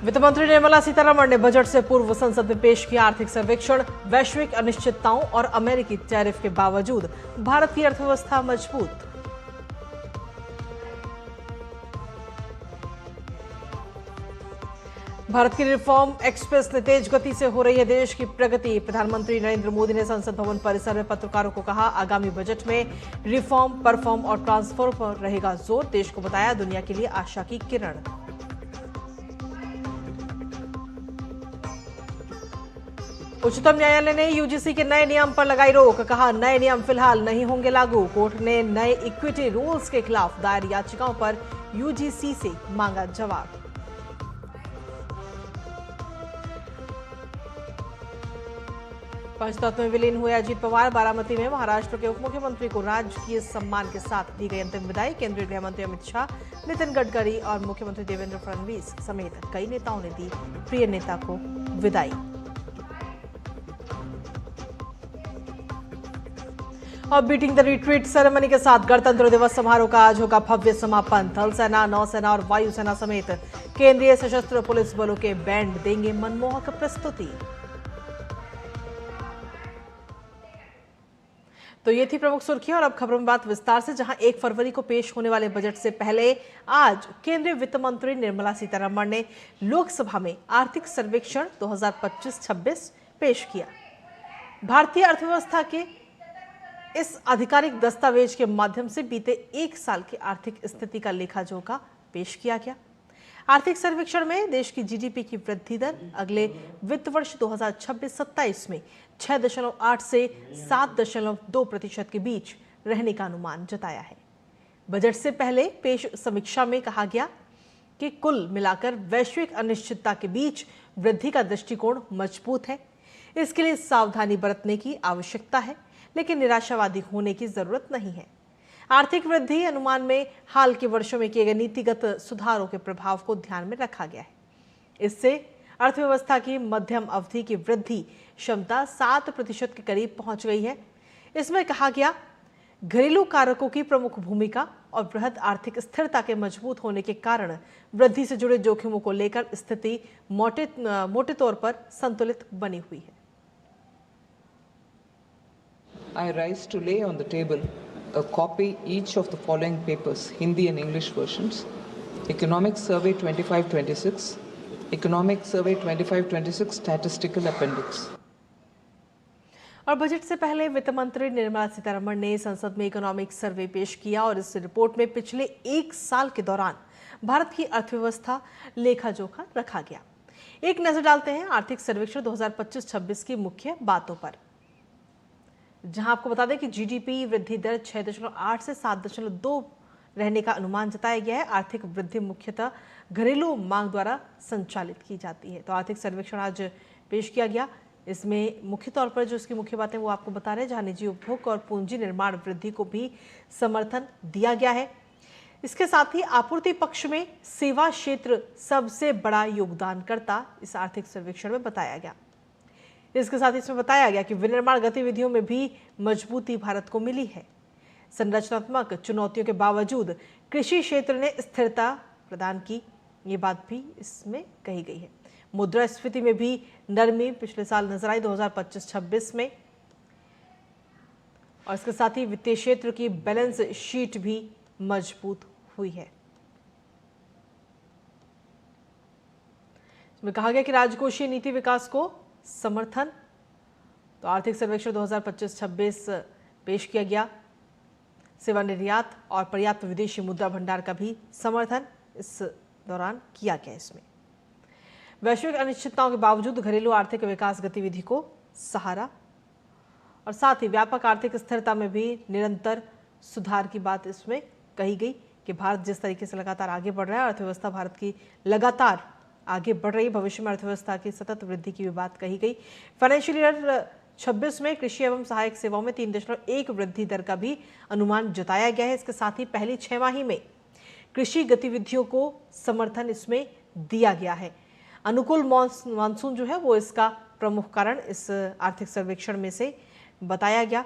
वित्त मंत्री निर्मला सीतारमण ने बजट से पूर्व संसद में पेश किया आर्थिक सर्वेक्षण। वैश्विक अनिश्चितताओं और अमेरिकी टैरिफ के बावजूद भारत की अर्थव्यवस्था मजबूत। भारत की रिफॉर्म एक्सप्रेस ने तेज गति से हो रही है देश की प्रगति। प्रधानमंत्री नरेंद्र मोदी ने संसद भवन परिसर में पत्रकारों को कहा, आगामी बजट में रिफॉर्म, परफॉर्म और ट्रांसफॉर्म पर रहेगा जोर। देश को बताया दुनिया के लिए आशा की किरण। उच्चतम न्यायालय ने यूजीसी के नए नियम पर लगाई रोक। कहा, नए नियम फिलहाल नहीं होंगे लागू। कोर्ट ने नए इक्विटी रूल्स के खिलाफ दायर याचिकाओं पर यूजीसी से मांगा जवाब। पंचतत्व में विलीन हुए अजीत पवार। बारामती में महाराष्ट्र के उप मुख्यमंत्री को राजकीय सम्मान के साथ दी गई अंतिम विदाई। केंद्रीय गृह मंत्री अमित शाह, नितिन गडकरी और मुख्यमंत्री देवेंद्र फडणवीस समेत कई नेताओं ने दी प्रिय नेता को विदाई। और बीटिंग द रिट्रीट सेरेमनी के साथ गणतंत्र दिवस समारोह का आज होगा भव्य समापन। थल सेना, नौसेना और वायुसेना समेत केंद्रीय सशस्त्र पुलिस बलों के बैंड देंगे मनमोहक प्रस्तुति। तो ये थी प्रमुख सुर्खियां और अब खबरों में बात विस्तार से, जहां 1 फरवरी को पेश होने वाले बजट से पहले आज केंद्रीय वित्त मंत्री निर्मला सीतारमण ने लोकसभा में आर्थिक सर्वेक्षण 2025-26 पेश किया। भारतीय अर्थव्यवस्था के इस आधिकारिक दस्तावेज के माध्यम से बीते 1 साल की आर्थिक स्थिति का लेखा जोखा पेश किया गया। आर्थिक सर्वेक्षण में देश की जीडीपी की वृद्धि दर अगले वित्त वर्ष 2026-27 में 6.8 से 7.2% के बीच रहने का अनुमान जताया है। बजट से पहले पेश समीक्षा में कहा गया कि कुल मिलाकर वैश्विक अनिश्चितता के बीच वृद्धि का दृष्टिकोण मजबूत है। इसके लिए सावधानी बरतने की आवश्यकता है, लेकिन निराशावादी होने की जरूरत नहीं है। आर्थिक वृद्धि अनुमान में हाल के वर्षों में किए गए नीतिगत सुधारों के प्रभाव को ध्यान में रखा गया है। इससे अर्थव्यवस्था की मध्यम अवधि की वृद्धि क्षमता 7% के करीब पहुंच गई है। इसमें कहा गया, घरेलू कारकों की प्रमुख भूमिका और बृहद आर्थिक स्थिरता के मजबूत होने के कारण वृद्धि से जुड़े जोखिमों को लेकर स्थिति मोटे तौर पर संतुलित बनी हुई है। I rise to lay on the table a copy each of the following papers, Hindi and English versions: Economic Survey 25-26, Economic Survey 25-26 Statistical Appendix। और बजट से पहले वित्त मंत्री निर्मला सीतारमण ने संसद में इकोनॉमिक सर्वे पेश किया और इस रिपोर्ट में पिछले 1 साल के दौरान भारत की अर्थव्यवस्था लेखा जोखा रखा गया। एक नजर डालते हैं आर्थिक सर्वेक्षण 2025-26 की मुख्य बातों पर, जहां आपको बता दें कि जीडीपी वृद्धि दर 6.8 से 7.2 रहने का अनुमान जताया गया है। आर्थिक वृद्धि मुख्यतः घरेलू मांग द्वारा संचालित की जाती है। तो आर्थिक सर्वेक्षण आज पेश किया गया। इसमें मुख्य तौर पर जो इसकी मुख्य बातें वो आपको बता रहे हैं, जहां निजी उपभोग और पूंजी निर्माण वृद्धि को भी समर्थन दिया गया है। इसके साथ ही आपूर्ति पक्ष में सेवा क्षेत्र सबसे बड़ा योगदानकर्ता इस आर्थिक सर्वेक्षण में बताया गया। इसके साथ इसमें बताया गया कि विनिर्माण गतिविधियों में भी मजबूती भारत को मिली है। संरचनात्मक चुनौतियों के बावजूद कृषि क्षेत्र ने स्थिरता प्रदान की, ये बात भी इसमें कही गई है। मुद्रास्फीति में भी नरमी पिछले साल नजर आई 2025-26 में। और इसके साथ ही वित्तीय क्षेत्र की बैलेंस शीट भी मजबूत हुई है। इसमें कहा गया कि राजकोषीय नीति विकास को समर्थन। तो आर्थिक सर्वेक्षण 2025-26 पेश किया गया। सेवा निर्यात और पर्याप्त विदेशी मुद्रा भंडार का भी समर्थन इस दौरान किया गया। इसमें वैश्विक अनिश्चितताओं के बावजूद घरेलू आर्थिक विकास गतिविधि को सहारा और साथ ही व्यापक आर्थिक स्थिरता में भी निरंतर सुधार की बात इसमें कही गई कि भारत जिस तरीके से लगातार आगे बढ़ रहा है, अर्थव्यवस्था भारत की लगातार आगे बढ़ रही, भविष्य में अर्थव्यवस्था की सतत वृद्धि की भी बात कही गई। फाइनेंशियल ईयर 26 में कृषि एवं सहायक सेवाओं में 3.1 वृद्धि दर का भी अनुमान जताया गया है। इसके साथ ही पहली 6 माही में कृषि गतिविधियों को समर्थन इसमें दिया गया है। अनुकूल मानसून जो है वो इसका प्रमुख कारण इस आर्थिक सर्वेक्षण में से बताया गया।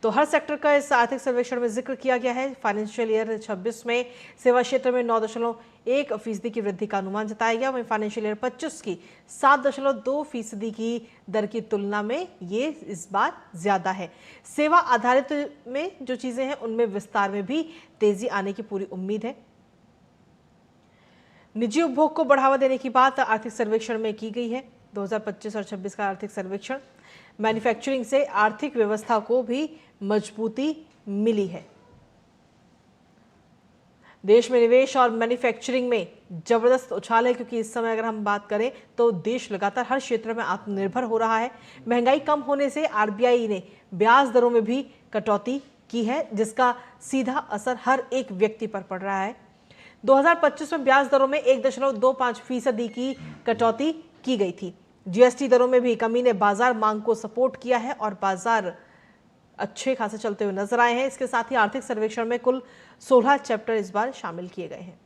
तो तो हर सेक्टर का इस आर्थिक सर्वेक्षण में जिक्र किया गया है। फाइनेंशियल ईयर 26 में सेवा क्षेत्र में 9.1% की वृद्धि का अनुमान जताया गया, वहीं फाइनेंशियल ईयर 25 की 7.2% की दर की तुलना में ये इस बार ज्यादा है। सेवा आधारित में जो चीजें हैं उनमें विस्तार में भी तेजी आने की पूरी उम्मीद है। निजी उपभोग को बढ़ावा देने की बात आर्थिक सर्वेक्षण में की गई है। 2025 और 26 का आर्थिक सर्वेक्षण मैन्युफैक्चरिंग से आर्थिक व्यवस्था को भी मजबूती मिली है। देश में निवेश और मैन्युफैक्चरिंग में जबरदस्त उछाल है, क्योंकि इस समय अगर हम बात करें तो देश लगातार हर क्षेत्र में आत्मनिर्भर हो रहा है। महंगाई कम होने से आरबीआई ने ब्याज दरों में भी कटौती की है, जिसका सीधा असर हर एक व्यक्ति पर पड़ रहा है। 2025 में ब्याज दरों में 1.25% की कटौती की गई थी। जीएसटी दरों में भी कमी ने बाजार मांग को सपोर्ट किया है और बाजार अच्छे खासे चलते हुए नजर आए हैं। इसके साथ ही आर्थिक सर्वेक्षण में कुल 16 चैप्टर इस बार शामिल किए गए हैं।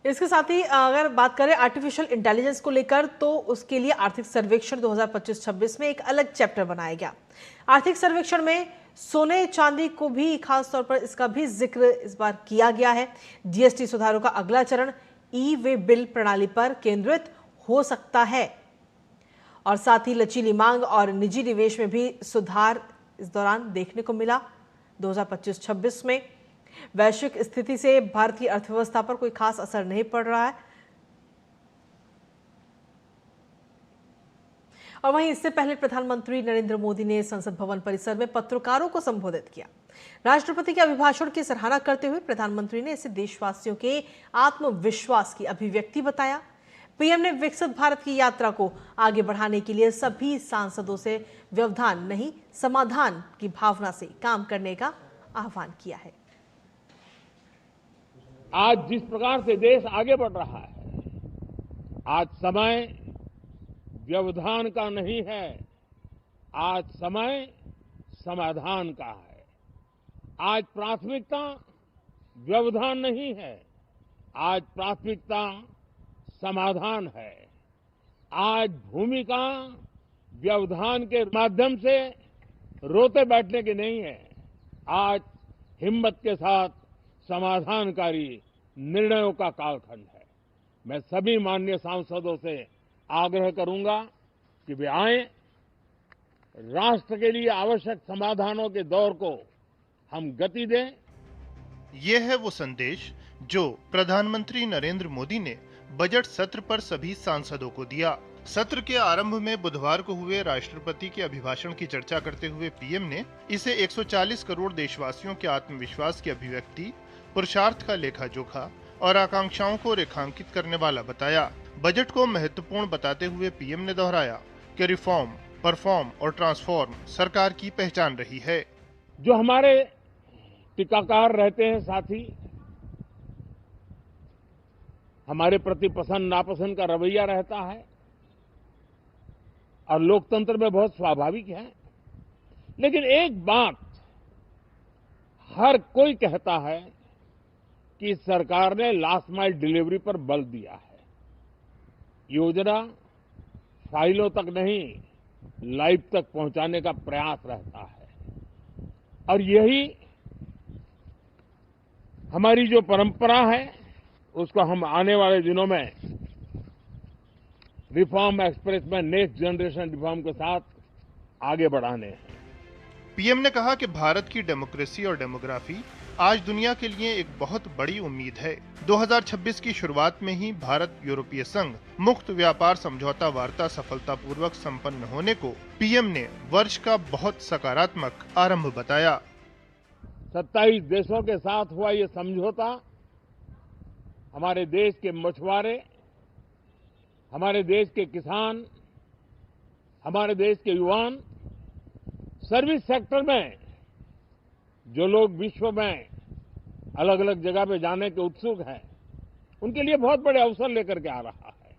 इसके साथ ही अगर बात करें आर्टिफिशियल इंटेलिजेंस को लेकर, तो उसके लिए आर्थिक सर्वेक्षण 2025-26 में एक अलग चैप्टर बनाया गया। आर्थिक सर्वेक्षण में सोने चांदी को भी खास तौर पर इसका भी जिक्र इस बार किया गया है। जीएसटी सुधारों का अगला चरण ई वे बिल प्रणाली पर केंद्रित हो सकता है और साथ ही लचीली मांग और निजी निवेश में भी सुधार इस दौरान देखने को मिला। 2025-26 में वैश्विक स्थिति से भारतीय अर्थव्यवस्था पर कोई खास असर नहीं पड़ रहा है। और वहीं इससे पहले प्रधानमंत्री नरेंद्र मोदी ने संसद भवन परिसर में पत्रकारों को संबोधित किया। राष्ट्रपति के अभिभाषण की सराहना करते हुए प्रधानमंत्री ने इसे देशवासियों के आत्मविश्वास की अभिव्यक्ति बताया। पीएम ने विकसित भारत की यात्रा को आगे बढ़ाने के लिए सभी सांसदों से व्यवधान नहीं, समाधान की भावना से काम करने का आह्वान किया है। आज जिस प्रकार से देश आगे बढ़ रहा है, आज समय व्यवधान का नहीं है, आज समय समाधान का है। आज प्राथमिकता व्यवधान नहीं है, आज प्राथमिकता समाधान है। आज भूमिका व्यवधान के माध्यम से रोते बैठने की नहीं है, आज हिम्मत के साथ समाधानकारी निर्णयों का कालखंड है। मैं सभी माननीय सांसदों से आग्रह करूंगा कि वे आएं, राष्ट्र के लिए आवश्यक समाधानों के दौर को हम गति दें। ये है वो संदेश जो प्रधानमंत्री नरेंद्र मोदी ने बजट सत्र पर सभी सांसदों को दिया। सत्र के आरंभ में बुधवार को हुए राष्ट्रपति के अभिभाषण की चर्चा करते हुए पीएम ने इसे 140 करोड़ देशवासियों के आत्मविश्वास की अभिव्यक्ति, पुरुषार्थ का लेखा जोखा और आकांक्षाओं को रेखांकित करने वाला बताया। बजट को महत्वपूर्ण बताते हुए पीएम ने दोहराया कि रिफॉर्म, परफॉर्म और ट्रांसफॉर्म सरकार की पहचान रही है। जो हमारे टीकाकार रहते हैं साथी, हमारे प्रति पसंद नापसंद का रवैया रहता है और लोकतंत्र में बहुत स्वाभाविक है, लेकिन एक बात हर कोई कहता है कि सरकार ने लास्ट माइल डिलीवरी पर बल दिया है। योजना फाइलों तक नहीं, लाइव तक पहुंचाने का प्रयास रहता है और यही हमारी जो परंपरा है उसको हम आने वाले दिनों में रिफॉर्म एक्सप्रेस में नेक्स्ट जनरेशन रिफॉर्म के साथ आगे बढ़ाने हैं। पीएम ने कहा कि भारत की डेमोक्रेसी और डेमोग्राफी आज दुनिया के लिए एक बहुत बड़ी उम्मीद है। 2026 की शुरुआत में ही भारत यूरोपीय संघ मुक्त व्यापार समझौता वार्ता सफलतापूर्वक संपन्न होने को पीएम ने वर्ष का बहुत सकारात्मक आरंभ बताया। 27 देशों के साथ हुआ ये समझौता हमारे देश के मछुआरे, हमारे देश के किसान, हमारे देश के युवान, सर्विस सेक्टर में जो लोग विश्व में अलग अलग जगह पे जाने के उत्सुक हैं, उनके लिए बहुत बड़े अवसर लेकर के आ रहा है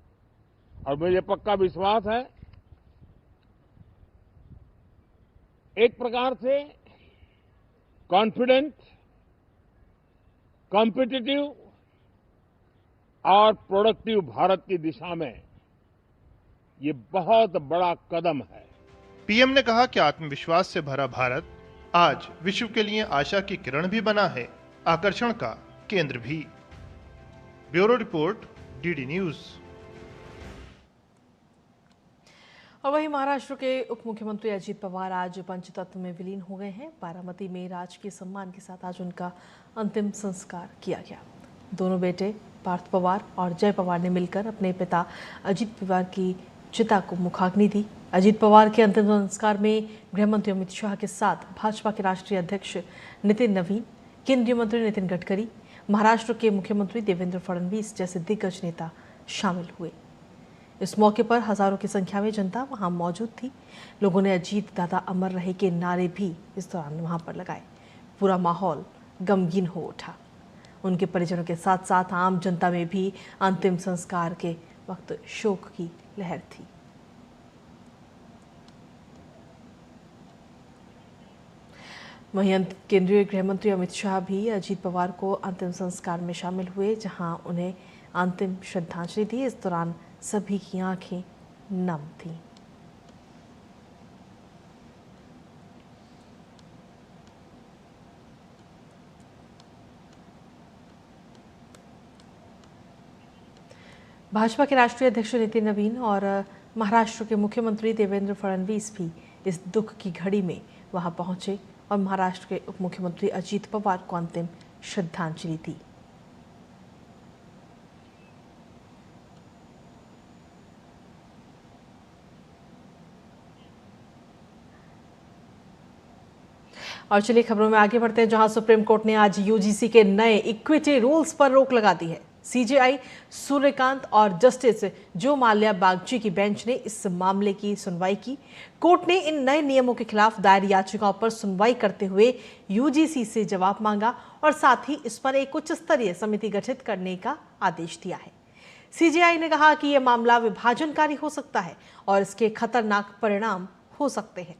और मुझे पक्का विश्वास है एक प्रकार से कॉन्फिडेंट, कॉम्पिटिटिव और प्रोडक्टिव भारत की दिशा में ये बहुत बड़ा कदम है। पीएम ने कहा कि आत्मविश्वास से भरा भारत आज विश्व के लिए आशा की किरण भी बना है, आकर्षण का केंद्र भी। Bureau report, DD news. और वहीं महाराष्ट्र के उप मुख्यमंत्री अजीत पवार आज पंचतत्व में विलीन हो गए हैं। बारामती में राजकीय सम्मान के साथ आज उनका अंतिम संस्कार किया गया। दोनों बेटे पार्थ पवार और जय पवार ने मिलकर अपने पिता अजीत पवार की चिता को मुखाग्नि दी। अजीत पवार के अंतिम संस्कार में गृहमंत्री अमित शाह के साथ भाजपा के राष्ट्रीय अध्यक्ष नितिन नवीन, केंद्रीय मंत्री नितिन गडकरी, महाराष्ट्र के मुख्यमंत्री देवेंद्र फडणवीस जैसे दिग्गज नेता शामिल हुए। इस मौके पर हजारों की संख्या में जनता वहां मौजूद थी। लोगों ने अजीत दादा अमर रहे के नारे भी इस दौरान वहां पर लगाए। पूरा माहौल गमगीन हो उठा। उनके परिजनों के साथ साथ आम जनता में भी अंतिम संस्कार के वक्त शोक की लहर थी। वहीं केंद्रीय गृहमंत्री अमित शाह भी अजीत पवार को अंतिम संस्कार में शामिल हुए, जहां उन्हें अंतिम श्रद्धांजलि दी। इस दौरान सभी की आंखें नम थीं। भाजपा के राष्ट्रीय अध्यक्ष नितिन नवीन और महाराष्ट्र के मुख्यमंत्री देवेंद्र फडणवीस भी इस दुख की घड़ी में वहां पहुंचे और महाराष्ट्र के उप मुख्यमंत्री अजीत पवार को अंतिम श्रद्धांजलि दी। और चलिए खबरों में आगे बढ़ते हैं, जहां सुप्रीम कोर्ट ने आज यूजीसी के नए इक्विटी रूल्स पर रोक लगा दी है। सीजेआई सूर्यकांत और जस्टिस जो माल्या बागची की बेंच ने इस मामले की सुनवाई की। कोर्ट ने इन नए नियमों के खिलाफ दायर याचिकाओं पर सुनवाई करते हुए यूजीसी से जवाब मांगा और साथ ही इस पर एक उच्च स्तरीय समिति गठित करने का आदेश दिया है। सीजेआई ने कहा कि यह मामला विभाजनकारी हो सकता है और इसके खतरनाक परिणाम हो सकते हैं।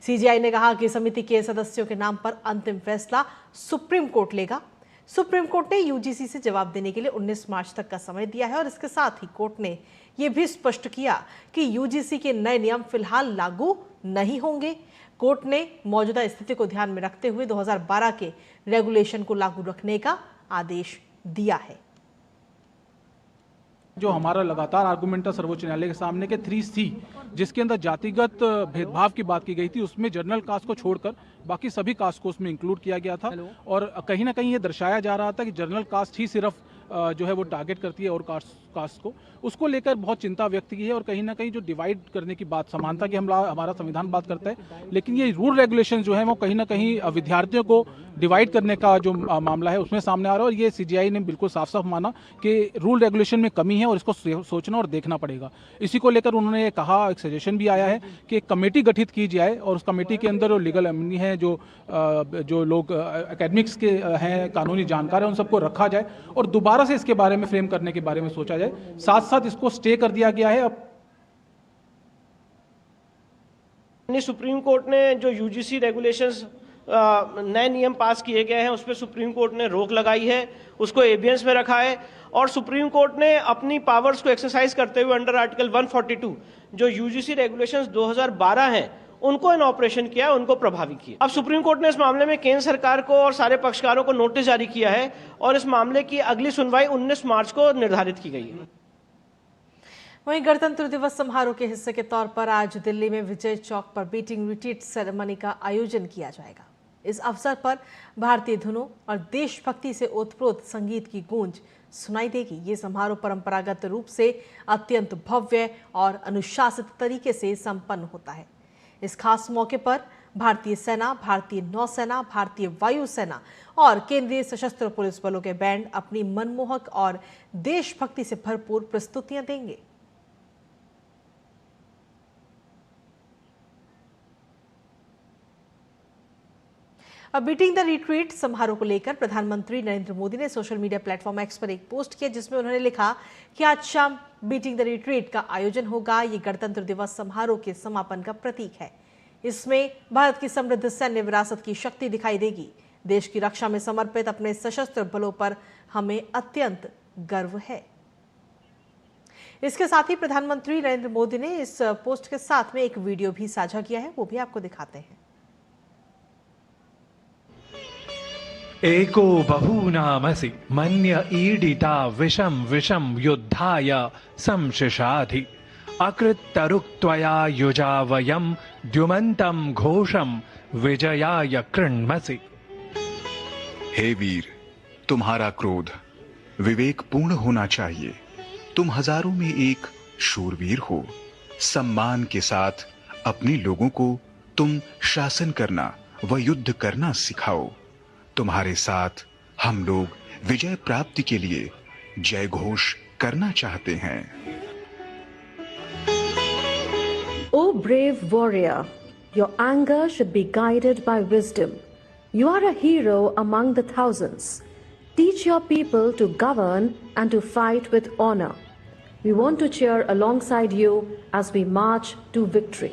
सीजेआई ने कहा कि समिति के सदस्यों के नाम पर अंतिम फैसला सुप्रीम कोर्ट लेगा। सुप्रीम कोर्ट ने यूजीसी से जवाब देने के लिए 19 मार्च तक का समय दिया है और इसके साथ ही कोर्ट ने यह भी स्पष्ट किया कि यूजीसी के नए नियम फिलहाल लागू नहीं होंगे। कोर्ट ने मौजूदा स्थिति को ध्यान में रखते हुए 2012 के रेगुलेशन को लागू रखने का आदेश दिया है। जो हमारा लगातार आर्गुमेंट था सर्वोच्च न्यायालय के सामने के 3C, जिसके अंदर जातिगत भेदभाव की बात की गई थी, उसमें जनरल कास्ट को छोड़कर बाकी सभी कास्ट को उसमें इंक्लूड किया गया था। और कहीं ना कहीं ये दर्शाया जा रहा था कि जनरल कास्ट ही सिर्फ जो है वो टारगेट करती है और कास्ट को, उसको लेकर बहुत चिंता व्यक्त की है। और कहीं ना कहीं जो डिवाइड करने की बात, समानता की हमारा संविधान बात करता है, लेकिन ये रूल रेगुलेशन जो है वो कहीं ना कहीं विद्यार्थियों को डिवाइड करने का जो मामला है उसमें सामने आ रहा है। और ये सीजेआई ने बिल्कुल साफ साफ माना कि रूल रेगुलेशन में कमी है और इसको सोचना और देखना पड़ेगा। इसी को लेकर उन्होंने कहा, एक सजेशन भी आया है कि एक कमेटी गठित की जाए और उस कमेटी के अंदर लीगल एमनी है, जो लोग एकेडमिक्स के हैं, कानूनी जानकार हैं, उन सबको रखा जाए और दोबारा से इसके बारे में फ्रेम करने के बारे में सोचा जाए। साथ साथ इसको स्टे कर दिया गया है। अब सुप्रीम कोर्ट ने जो यूजीसी रेगुलेशंस नए नियम पास किए गए हैं उस पर सुप्रीम कोर्ट ने रोक लगाई है, उसको एबियंस में रखा है और सुप्रीम कोर्ट ने अपनी पावर्स को एक्सरसाइज करते हुए अंडर आर्टिकल 142 जो यूजीसी रेगुलेशंस 2012 हैं उनको इन ऑपरेशन किया, उनको प्रभावी किया। अब सुप्रीम कोर्ट ने इस मामले में केंद्र सरकार को और सारे पक्षकारों को नोटिस जारी किया है और इस मामले की अगली सुनवाई 19 मार्च को निर्धारित की गई है। वहीं गणतंत्र दिवस समारोह के हिस्से के तौर पर आज दिल्ली में विजय चौक पर बीटिंग रिट्रीट सेरेमनी का आयोजन किया जाएगा। इस अवसर पर भारतीय धुनों और देशभक्ति से ओतप्रोत संगीत की गूंज सुनाई देगी। ये समारोह परंपरागत रूप से अत्यंत भव्य और अनुशासित तरीके से संपन्न होता है। इस खास मौके पर भारतीय सेना, भारतीय नौसेना, भारतीय वायुसेना और केंद्रीय सशस्त्र पुलिस बलों के बैंड अपनी मनमोहक और देशभक्ति से भरपूर प्रस्तुतियां देंगे। अब बीटिंग द रिट्रीट समारोह को लेकर प्रधानमंत्री नरेंद्र मोदी ने सोशल मीडिया प्लेटफॉर्म एक्स पर एक पोस्ट किया, जिसमें उन्होंने लिखा कि आज शाम बीटिंग द रिट्रीट का आयोजन होगा। ये गणतंत्र दिवस समारोह के समापन का प्रतीक है। इसमें भारत की समृद्ध सैन्य विरासत की शक्ति दिखाई देगी। देश की रक्षा में समर्पित अपने सशस्त्र बलों पर हमें अत्यंत गर्व है। इसके साथ ही प्रधानमंत्री नरेंद्र मोदी ने इस पोस्ट के साथ में एक वीडियो भी साझा किया है, वो भी आपको दिखाते हैं। एको बहूनामसि मन्य ईडिता विषम विषम युद्धाय संशिशाधि अकृत्तरुक् त्वया युजा वयं द्युमन्तं घोषम विजयाय कृण्मसि। हे वीर, तुम्हारा क्रोध विवेकपूर्ण होना चाहिए। तुम हजारों में एक शूरवीर हो। सम्मान के साथ अपने लोगों को तुम शासन करना व युद्ध करना सिखाओ। तुम्हारे साथ हम लोग विजय प्राप्ति के लिए जय घोष करना चाहते हैं। O brave warrior, your anger should be guided by wisdom. You are a hero among the thousands. Teach your people to govern and to fight with honor. We want to cheer alongside you as we march to victory.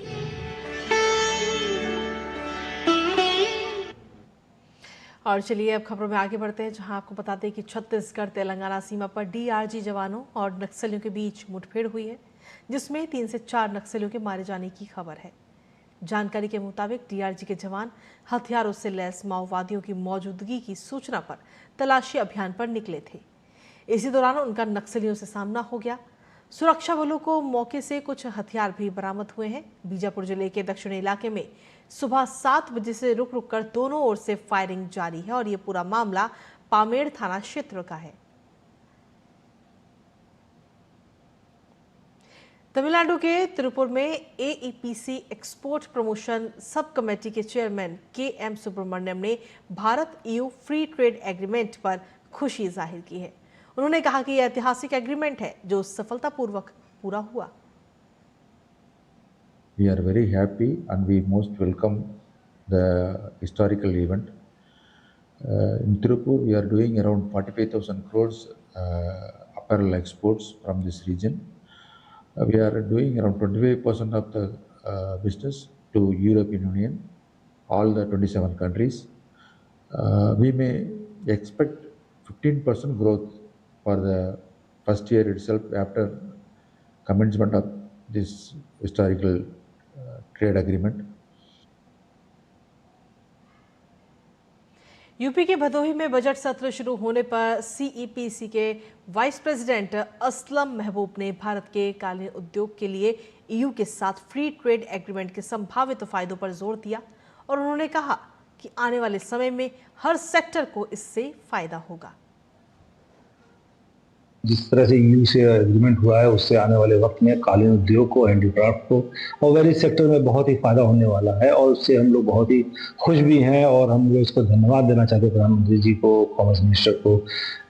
और चलिए अब खबरों में आगे बढ़ते हैं, जहां आपको बताते हैं कि छत्तीसगढ़ तेलंगाना सीमा पर डीआरजी जवानों और नक्सलियों के बीच मुठभेड़ हुई है, जिसमें 3 से 4 नक्सलियों के मारे जाने की खबर है। जानकारी के मुताबिक डीआरजी के जवान हथियारों से लैस माओवादियों की मौजूदगी की सूचना पर तलाशी अभियान पर निकले थे। इसी दौरान उनका नक्सलियों से सामना हो गया। सुरक्षा बलों को मौके से कुछ हथियार भी बरामद हुए हैं। बीजापुर जिले के दक्षिणी इलाके में सुबह 7 बजे से रुक रुक कर दोनों ओर से फायरिंग जारी है और ये पूरा मामला पामेड़ थाना क्षेत्र का है। तमिलनाडु के तिरुपुर में AEPC export promotion sub committee के चेयरमैन के.एम. सुब्रमण्यम ने Bharat EU free trade agreement पर खुशी जाहिर की है। उन्होंने कहा कि यह ऐतिहासिक एग्रीमेंट है जो सफलतापूर्वक पूरा हुआ। We are very happy and we most welcome the historical event. In Tirupur, we are doing around 45,000 crores apparel exports from this region. We are doing around 25% of the business to European Union, all the 27 countries. We may expect 15% growth for the first year itself after commencement of this historical trade agreement. UP के भदोही में budget सत्र शुरू होने पर CEPC के vice president Aslam महबूब ने भारत के कालीन उद्योग के लिए ईयू के साथ फ्री ट्रेड एग्रीमेंट के संभावित फायदों पर जोर दिया और उन्होंने कहा कि आने वाले समय में हर सेक्टर को इससे फायदा होगा। जिस तरह से ईयू से एग्रीमेंट हुआ है उससे आने वाले वक्त में कालीन उद्योग को, हैंडीक्राफ्ट को और वेरियस सेक्टर में बहुत ही फायदा होने वाला है और उससे हम लोग बहुत ही खुश भी हैं और हम लोग इसको धन्यवाद देना चाहते हैं प्रधानमंत्री जी को, कॉमर्स मिनिस्टर को,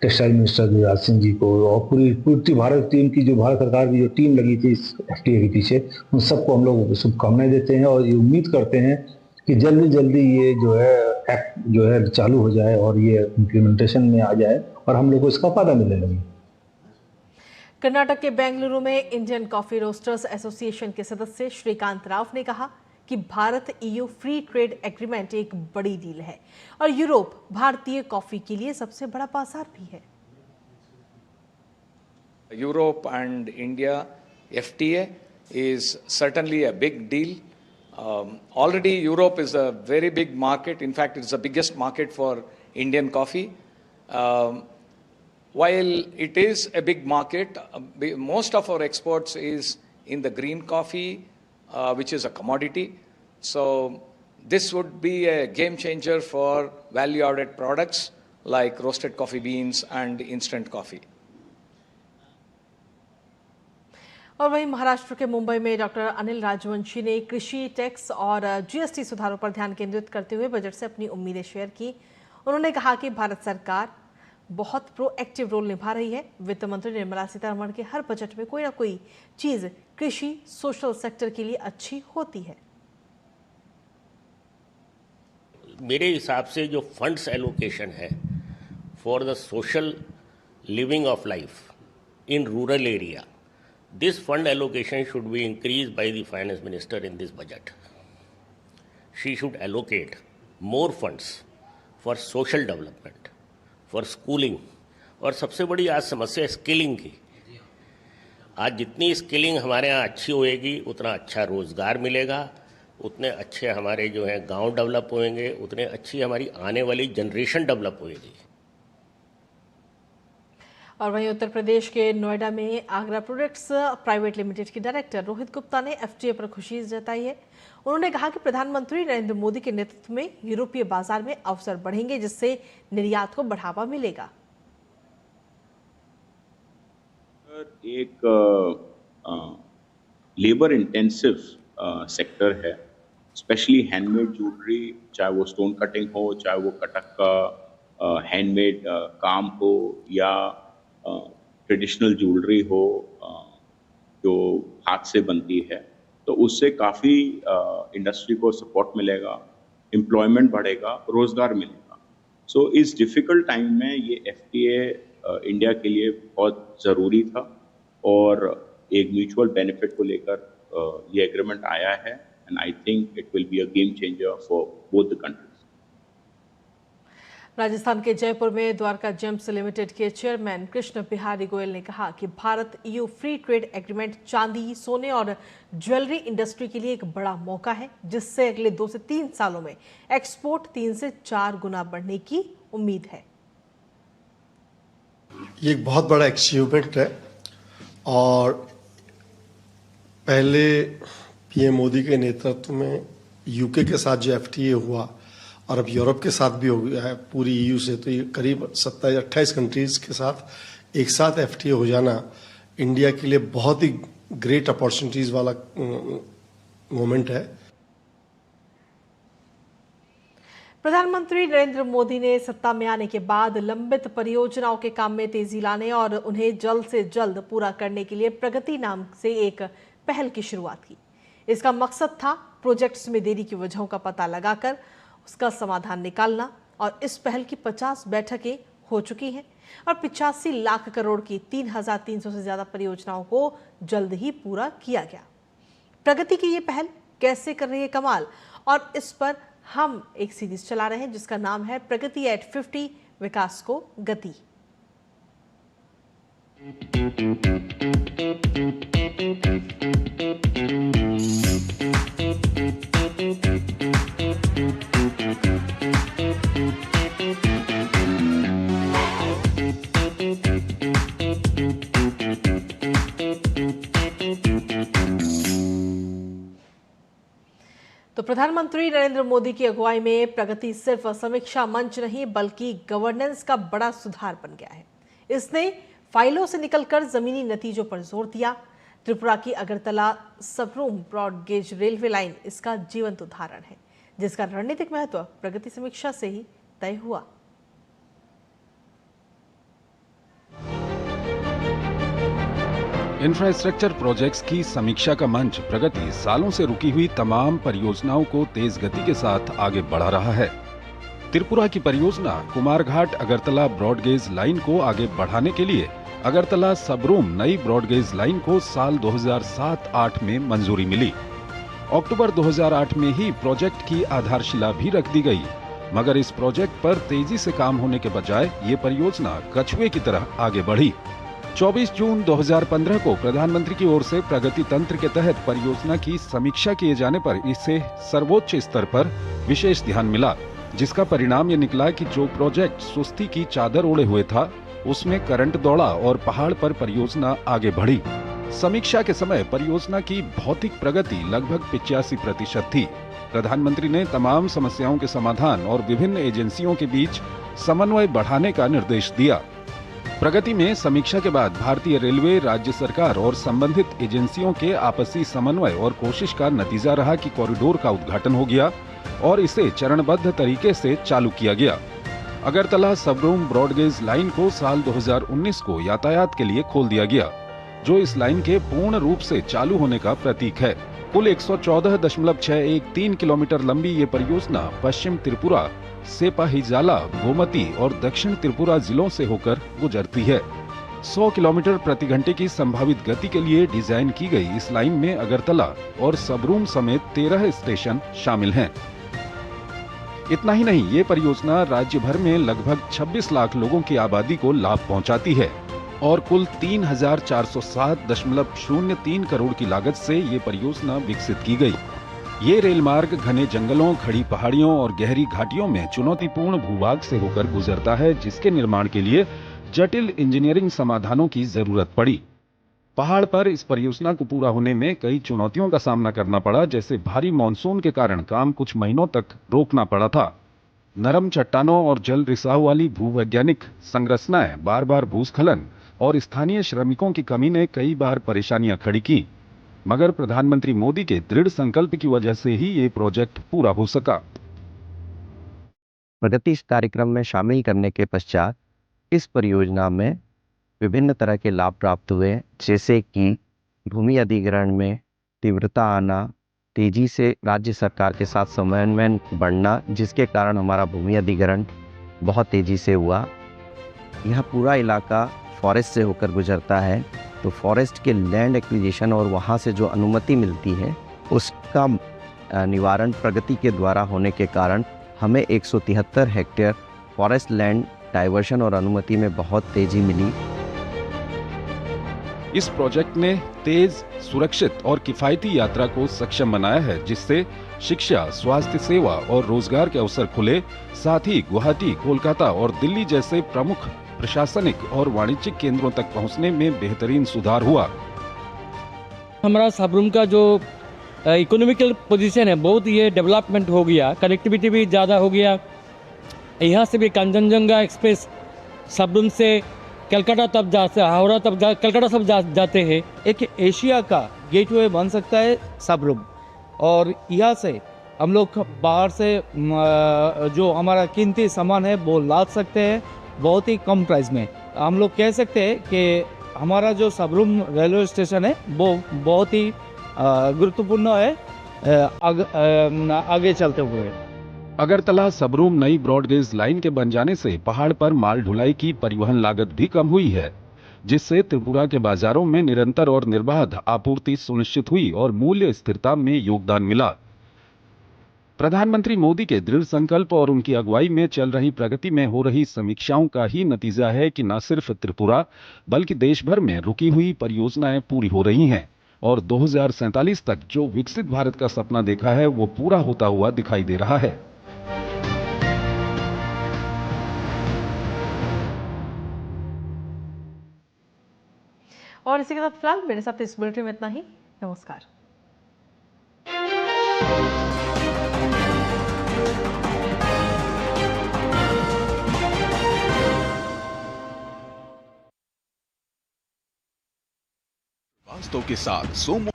टेक्सटाइल मिनिस्टर गिरिराज सिंह जी को और पूरी भारत टीम की जो भारत सरकार की जो टीम लगी थी इस एफटीए के पीछे, उन सबको हम लोग शुभकामनाएं देते हैं और ये उम्मीद करते हैं कि जल्दी ये जो है एक्ट जो है चालू हो जाए और ये इम्प्लीमेंटेशन में आ जाए और हम लोग को इसका फायदा मिलने लगे। कर्नाटक के बेंगलुरु में इंडियन कॉफी रोस्टर्स एसोसिएशन के सदस्य श्रीकांत राव ने कहा कि Bharat EU free trade agreement एक बड़ी डील है और यूरोप भारतीय कॉफी के लिए सबसे बड़ा बाजार भी है। Europe and India FTA is certainly a big deal. Already Europe is a very big market. In fact, it's the biggest market for Indian coffee. While it is a big market, most of our exports is in the green coffee, which is a commodity. So this would be a game changer for value-added products like roasted coffee beans and instant coffee. और वहीं महाराष्ट्र के मुंबई में doctor Anil Rajvanshi ने कृषि tax और GST सुधारों पर ध्यान केंद्रित करते हुए बजट से अपनी उम्मीदें शेयर की। उन्होंने कहा कि भारत सरकार बहुत प्रोएक्टिव रोल निभा रही है। वित्त मंत्री निर्मला सीतारमण के हर बजट में कोई ना कोई चीज कृषि सोशल सेक्टर के लिए अच्छी होती है। मेरे हिसाब से जो फंड्स एलोकेशन है for the social living of life in rural area, this fund allocation should be increased by the finance minister in this budget. She should allocate more funds for social development, for schooling और सबसे बड़ी आज समस्या skilling की। आज जितनी skilling हमारे यहाँ अच्छी होएगी उतना अच्छा रोजगार मिलेगा, उतने अच्छे हमारे जो हैं गांव डेवलप होंगे, उतने अच्छी हमारी आने वाली जनरेशन डेवलप होएगी। और वहीं उत्तर प्रदेश के नोएडा में आगरा प्रोडक्ट्स प्राइवेट लिमिटेड के डायरेक्टर रोहित गुप्ता ने एफटीए पर खुशी जताई है। उन्होंने कहा कि प्रधानमंत्री नरेंद्र मोदी के नेतृत्व में यूरोपीय बाजार में अवसर बढ़ेंगे, जिससे निर्यात को बढ़ावा मिलेगा। एक लेबर इंटेंसिव सेक्टर है, स्पेशली हैंडमेड ज्वेलरी, चाहे वो स्टोन कटिंग हो, चाहे वो कटक का हैंडमेड काम हो, या ट्रेडिशनल ज्वेलरी हो जो हाथ से बनती है, तो उससे काफ़ी इंडस्ट्री को सपोर्ट मिलेगा, एम्प्लॉयमेंट बढ़ेगा, रोजगार मिलेगा। सो इस डिफ़िकल्ट टाइम में ये एफटीए इंडिया के लिए बहुत ज़रूरी था और एक म्यूचुअल बेनिफिट को लेकर ये एग्रीमेंट आया है, and I think it will be a game changer for both the countries. Rajasthan के जयपुर में द्वारका जेम्स लिमिटेड के चेयरमैन कृष्ण बिहारी गोयल ने कहा कि Bharat EU free trade agreement चांदी, सोने और ज्वेलरी इंडस्ट्री के लिए एक बड़ा मौका है, जिससे अगले 2 से 3 सालों में एक्सपोर्ट 3 से 4 गुना बढ़ने की उम्मीद है। ये एक बहुत बड़ा अचीवमेंट है और पहले पीएम मोदी के नेतृत्व में यूके के साथ जो एफटीए हुआ और अब यूरोप के साथ भी हो गया है पूरी ईयू से, तो ये करीब 27-28 कंट्रीज के साथ एक साथ एफटीए हो जाना इंडिया के लिए बहुत ही ग्रेट अपॉर्चुनिटीज वाला मोमेंट है। प्रधानमंत्री नरेंद्र मोदी ने सत्ता में आने के बाद लंबित परियोजनाओं के काम में तेजी लाने और उन्हें जल्द से जल्द पूरा करने के लिए प्रगति नाम से एक पहल की शुरुआत की। इसका मकसद था प्रोजेक्ट्स में देरी की वजहों का पता लगाकर उसका समाधान निकालना, और इस पहल की 50 बैठकें हो चुकी हैं और 85 लाख करोड़ की 3,300 से ज्यादा परियोजनाओं को जल्द ही पूरा किया गया। प्रगति की ये पहल कैसे कर रही है कमाल, और इस पर हम एक सीरीज चला रहे हैं जिसका नाम है प्रगति एट 50, विकास को गति। तो प्रधानमंत्री नरेंद्र मोदी की अगुवाई में प्रगति सिर्फ समीक्षा मंच नहीं बल्कि गवर्नेंस का बड़ा सुधार बन गया है। इसने फाइलों से निकलकर जमीनी नतीजों पर जोर दिया। त्रिपुरा की Agartala Sabroom broad gauge railway line इसका जीवंत उदाहरण है, जिसका रणनीतिक महत्व प्रगति समीक्षा से ही तय हुआ। इंफ्रास्ट्रक्चर प्रोजेक्ट्स की समीक्षा का मंच प्रगति सालों से रुकी हुई तमाम परियोजनाओं को तेज गति के साथ आगे बढ़ा रहा है। त्रिपुरा की परियोजना कुमारघाट अगरतला ब्रॉडगेज लाइन को आगे बढ़ाने के लिए अगरतला सबरूम नई ब्रॉडगेज लाइन को साल 2007-8 में मंजूरी मिली। अक्टूबर 2008 में ही प्रोजेक्ट की आधारशिला भी रख दी गई, मगर इस प्रोजेक्ट पर तेजी से काम होने के बजाय ये परियोजना कछुए की तरह आगे बढ़ी। 24 जून 2015 को प्रधानमंत्री की ओर से प्रगति तंत्र के तहत परियोजना की समीक्षा किए जाने पर इसे सर्वोच्च स्तर पर विशेष ध्यान मिला, जिसका परिणाम ये निकला कि जो प्रोजेक्ट सुस्ती की चादर ओढ़े हुए था उसमें करंट दौड़ा और पहाड़ पर परियोजना आगे बढ़ी। समीक्षा के समय परियोजना की भौतिक प्रगति लगभग 85% थी। प्रधानमंत्री ने तमाम समस्याओं के समाधान और विभिन्न एजेंसियों के बीच समन्वय बढ़ाने का निर्देश दिया। प्रगति में समीक्षा के बाद भारतीय रेलवे, राज्य सरकार और संबंधित एजेंसियों के आपसी समन्वय और कोशिश का नतीजा रहा कि कॉरिडोर का उद्घाटन हो गया और इसे चरणबद्ध तरीके से चालू किया गया। अगरतला सबरूम ब्रॉडगेज लाइन को साल 2019 को यातायात के लिए खोल दिया गया, जो इस लाइन के पूर्ण रूप से चालू होने का प्रतीक है। कुल 114.613 किलोमीटर लंबी ये परियोजना पश्चिम त्रिपुरा, सेपाहीजाला, गोमती और दक्षिण त्रिपुरा जिलों से होकर गुजरती है। 100 किलोमीटर प्रति घंटे की संभावित गति के लिए डिजाइन की गई इस लाइन में अगरतला और सबरूम समेत 13 स्टेशन शामिल हैं। इतना ही नहीं, ये परियोजना राज्य भर में लगभग 26 लाख लोगों की आबादी को लाभ पहुंचाती है। और कुल 3,407.03 करोड़ की लागत से ये परियोजना विकसित की गई। ये रेल मार्ग घने जंगलों, खड़ी पहाड़ियों और गहरी घाटियों में चुनौतीपूर्ण भूभाग से होकर गुजरता है, जिसके निर्माण के लिए जटिल इंजीनियरिंग समाधानों की जरूरत पड़ी। पहाड़ पर इस परियोजना को पूरा होने में कई चुनौतियों का सामना करना पड़ा, जैसे भारी मानसून के कारण काम कुछ महीनों तक रोकना पड़ा था। नरम चट्टानों और जल रिसाव वाली भूवैज्ञानिक संरचनाएं, बार बार भूस्खलन और स्थानीय श्रमिकों की कमी ने कई बार परेशानियां खड़ी की, मगर प्रधानमंत्री मोदी के दृढ़ संकल्प की वजह से ही ये प्रोजेक्ट पूरा हो सका। प्रगति इस कार्यक्रम में शामिल करने के पश्चात इस परियोजना में विभिन्न तरह के लाभ प्राप्त हुए, जैसे कि भूमि अधिग्रहण में तीव्रता आना, तेजी से राज्य सरकार के साथ समन्वय बढ़ना, जिसके कारण हमारा भूमि अधिग्रहण बहुत तेजी से हुआ। यह पूरा इलाका फॉरेस्ट से होकर गुजरता है, तो फॉरेस्ट के लैंड एक्विजिशन और वहाँ से जो अनुमति मिलती है उसका निवारण प्रगति के द्वारा होने के कारण हमें 173 हेक्टेयर फॉरेस्ट लैंड डाइवर्शन और अनुमति में बहुत तेजी मिली। इस प्रोजेक्ट ने तेज, सुरक्षित और किफायती यात्रा को सक्षम बनाया है, जिससे शिक्षा, स्वास्थ्य सेवा और रोजगार के अवसर खुले। साथ ही गुवाहाटी, कोलकाता और दिल्ली जैसे प्रमुख प्रशासनिक और वाणिज्यिक केंद्रों तक पहुंचने में बेहतरीन सुधार हुआ। हमारा सबरूम का जो इकोनॉमिकल पोजीशन है बहुत ये डेवलपमेंट हो गया, कनेक्टिविटी भी ज़्यादा हो गया। यहाँ से भी कंचनजंगा एक्सप्रेस सबरूम से कलकत्ता तक हावड़ा तक कलकत्ता सब जाते हैं। एक एशिया का गेटवे बन सकता है सबरूम, और यहाँ से हम लोग बाहर से जो हमारा कीमती सामान है वो ला सकते हैं बहुत ही कम प्राइस में। हम लोग कह सकते हैं कि हमारा जो सबरूम रेलवे स्टेशन है वो बहुत ही गुरुत्वपूर्ण है आगे चलते हुए। अगरतला सबरूम नई ब्रॉडगेज लाइन के बन जाने से पहाड़ पर माल ढुलाई की परिवहन लागत भी कम हुई है, जिससे त्रिपुरा के बाजारों में निरंतर और निर्बाध आपूर्ति सुनिश्चित हुई और मूल्य स्थिरता में योगदान मिला। प्रधानमंत्री मोदी के दृढ़ संकल्प और उनकी अगुवाई में चल रही प्रगति में हो रही समीक्षाओं का ही नतीजा है कि न सिर्फ त्रिपुरा बल्कि देश भर में रुकी हुई परियोजनाएं पूरी हो रही हैं और 2047 तक जो विकसित भारत का सपना देखा है वो पूरा होता हुआ दिखाई दे रहा है। और इसी के साथ फिलहाल मेरे साथ इस बुलेटिन में इतना ही। नमस्कार। वास्तव के साथ सोमो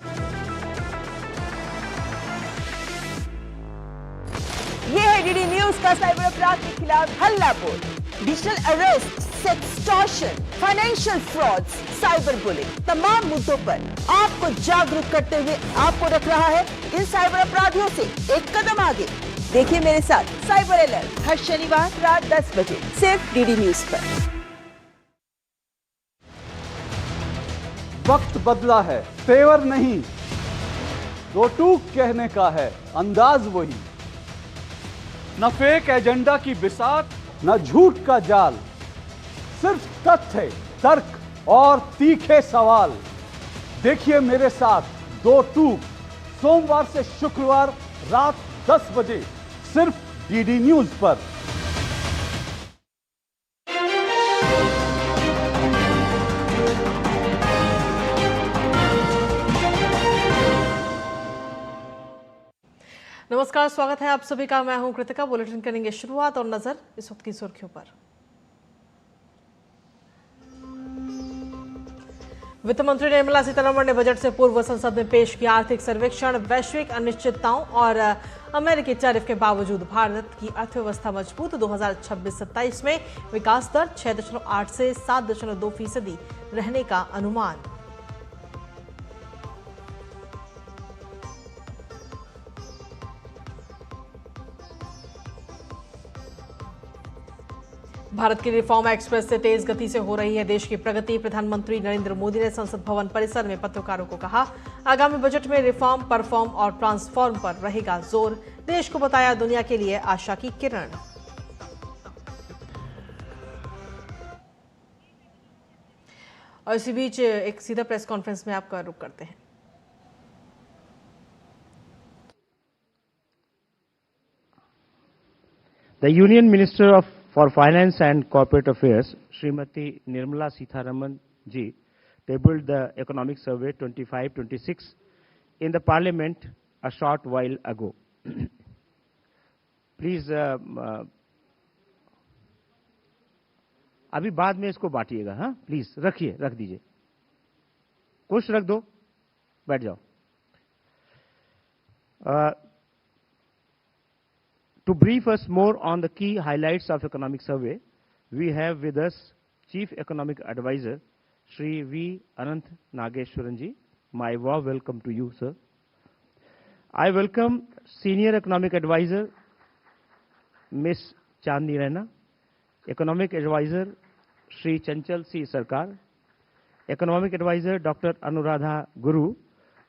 ये है डीडी न्यूज का साइबर अपराध के खिलाफ हल्ला बोल। Digital arrest, sextortion, financial frauds, cyber bullying, तमाम मुद्दों पर आपको जागरूक करते हुए आपको रख रहा है इन साइबर अपराधियों से एक कदम आगे। देखिए मेरे साथ साइबर अलर्ट हर शनिवार रात 10 बजे सिर्फ डीडी न्यूज पर। वक्त बदला है, फेवर नहीं, दो टूक कहने का है, अंदाज वही। न फेक एजेंडा की बिसात, न झूठ का जाल, सिर्फ तथ्य, तर्क और तीखे सवाल। देखिए मेरे साथ दो टूक, सोमवार से शुक्रवार रात 10 बजे सिर्फ डीडी न्यूज पर। नमस्कार, स्वागत है आप सभी का। मैं हूं कृतिका। बुलेटिन करेंगे शुरुआत और नजर इस वक्त की सुर्खियों पर। वित्त मंत्री निर्मला सीतारमण ने बजट से पूर्व संसद में पेश किया आर्थिक सर्वेक्षण। वैश्विक अनिश्चितताओं और अमेरिकी टैरिफ के बावजूद भारत की अर्थव्यवस्था मजबूत। 2026-27 में विकास दर 6.8 से 7.2% रहने का अनुमान। भारत की रिफॉर्म एक्सप्रेस से तेज गति से हो रही है देश की प्रगति। प्रधानमंत्री नरेंद्र मोदी ने संसद भवन परिसर में पत्रकारों को कहा, आगामी बजट में रिफॉर्म, परफॉर्म और ट्रांसफॉर्म पर रहेगा जोर। देश को बताया दुनिया के लिए आशा की किरण। और इसी बीच एक सीधा प्रेस कॉन्फ्रेंस में आपका रुख करते हैं। The Union Minister for Finance and Corporate Affairs, Srimati Nirmala Sitharaman ji, tabled the Economic Survey 25-26 in the Parliament a short while ago. Please, अभी बाद में इसको बांटिएगा, हाँ, प्लीज रख दीजिए, कुछ रख दो, बैठ जाओ। To brief us more on the key highlights of Economic Survey, we have with us Chief Economic Advisor, Shri V. Anant Nageshwaran ji. My warm welcome to you, sir. I welcome Senior Economic Advisor, Ms. Chandni Raina, Economic Advisor, Shri Chanchal C. Sarkar, Economic Advisor, Dr. Anuradha Guru,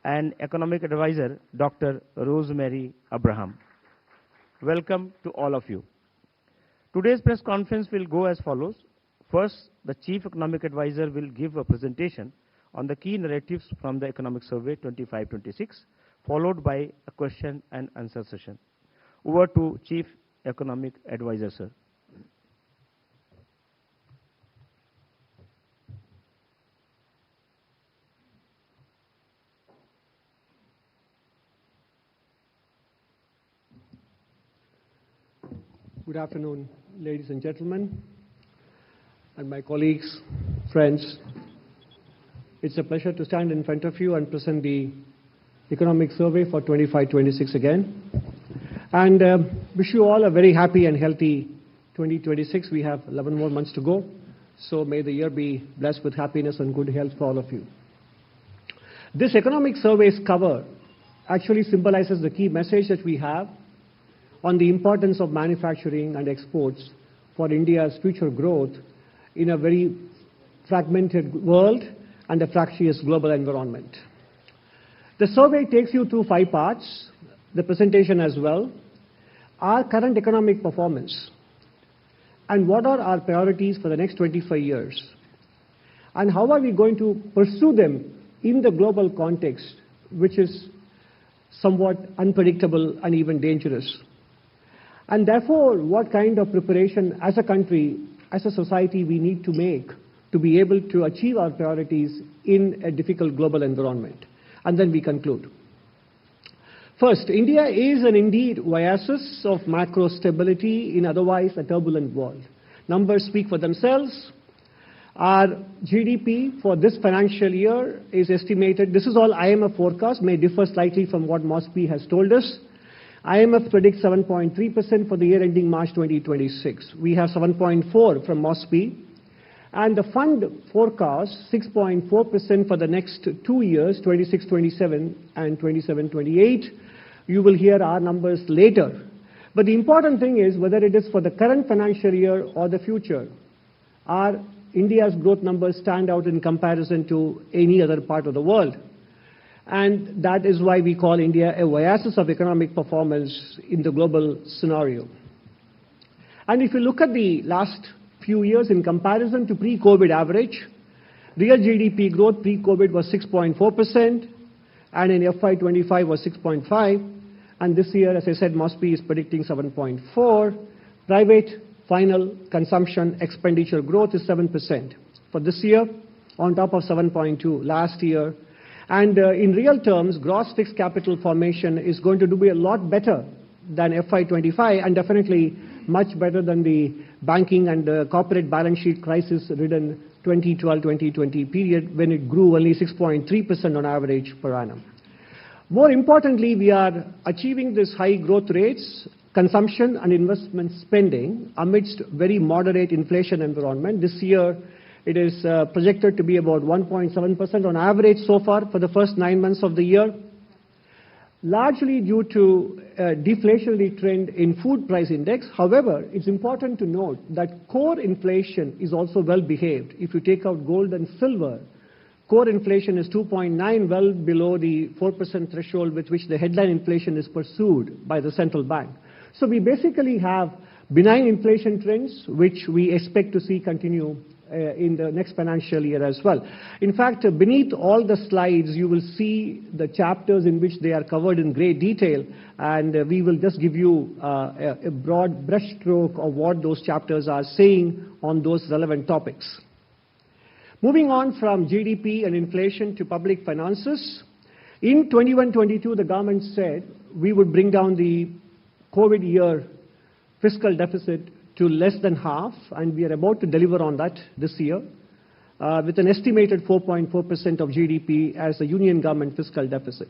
and Economic Advisor, Dr. Rosemary Abraham. Welcome to all of you. Today's press conference will go as follows. First, the Chief Economic Advisor will give a presentation on the key narratives from the Economic Survey 25-26, followed by a question and answer session. Over to Chief Economic Advisor, sir. Good afternoon, ladies and gentlemen, and my colleagues, friends. It's a pleasure to stand in front of you and present the Economic Survey for 25-26 again. And wish you all a very happy and healthy 2026. We have 11 more months to go. So may the year be blessed with happiness and good health for all of you. This Economic Survey's cover actually symbolizes the key message that we have on the importance of manufacturing and exports for India's future growth in a very fragmented world and a fractious global environment. The survey takes you through 5 parts, the presentation as well, our current economic performance, and what are our priorities for the next 25 years, and how are we going to pursue them in the global context, which is somewhat unpredictable and even dangerous. And therefore, what kind of preparation as a country, as a society, we need to make to be able to achieve our priorities in a difficult global environment. And then we conclude. First, India is an indeed oasis of macro stability in otherwise a turbulent world. Numbers speak for themselves. Our GDP for this financial year is estimated, this is all IMF forecast, may differ slightly from what MOSPI has told us. IMF predicts 7.3% for the year ending March 2026. We have 7.4 from MOSPI. And the fund forecasts 6.4% for the next 2 years, 26-27 and 27-28. You will hear our numbers later. But the important thing is whether it is for the current financial year or the future, our India's growth numbers stand out in comparison to any other part of the world. And that is why we call India a oasis of economic performance in the global scenario. And if you look at the last few years in comparison to pre-COVID average, real GDP growth pre-COVID was 6.4%, and in FY25 was 6.5%, and this year, as I said, MOSPI is predicting 7.4%. Private final consumption expenditure growth is 7% for this year, on top of 7.2% last year. And in real terms, gross fixed capital formation is going to be a lot better than FY25 and definitely much better than the banking and corporate balance sheet crisis-ridden 2012-2020 period when it grew only 6.3% on average per annum. More importantly, we are achieving this high growth rates, consumption and investment spending amidst very moderate inflation environment. This year, it is projected to be about 1.7% on average so far for the first 9 months of the year, largely due to a deflationary trend in food price index. However, it's important to note that core inflation is also well behaved. If you take out gold and silver, core inflation is 2.9, well below the 4% threshold with which the headline inflation is pursued by the central bank. So we basically have benign inflation trends, which we expect to see continue in the next financial year as well. In fact, beneath all the slides, you will see the chapters in which they are covered in great detail, and we will just give you a broad brushstroke of what those chapters are saying on those relevant topics. Moving on from GDP and inflation to public finances, in 21-22, the government said we would bring down the COVID year fiscal deficit to less than half, and we are about to deliver on that this year, with an estimated 4.4% of GDP as a union government fiscal deficit.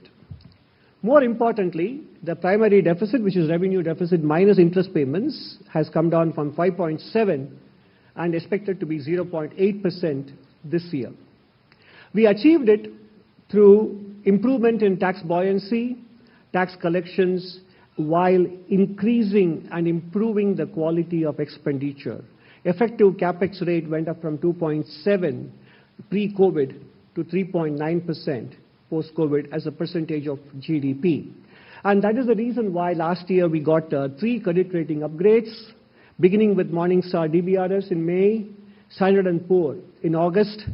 More importantly, the primary deficit, which is revenue deficit minus interest payments, has come down from 5.7 and expected to be 0.8% this year. We achieved it through improvement in tax buoyancy, tax collections, while increasing and improving the quality of expenditure. Effective capex rate went up from 2.7 pre-COVID to 3.9% post-COVID as a percentage of GDP. And that is the reason why last year we got 3 credit rating upgrades, beginning with Morningstar DBRS in May, Standard & Poor in August,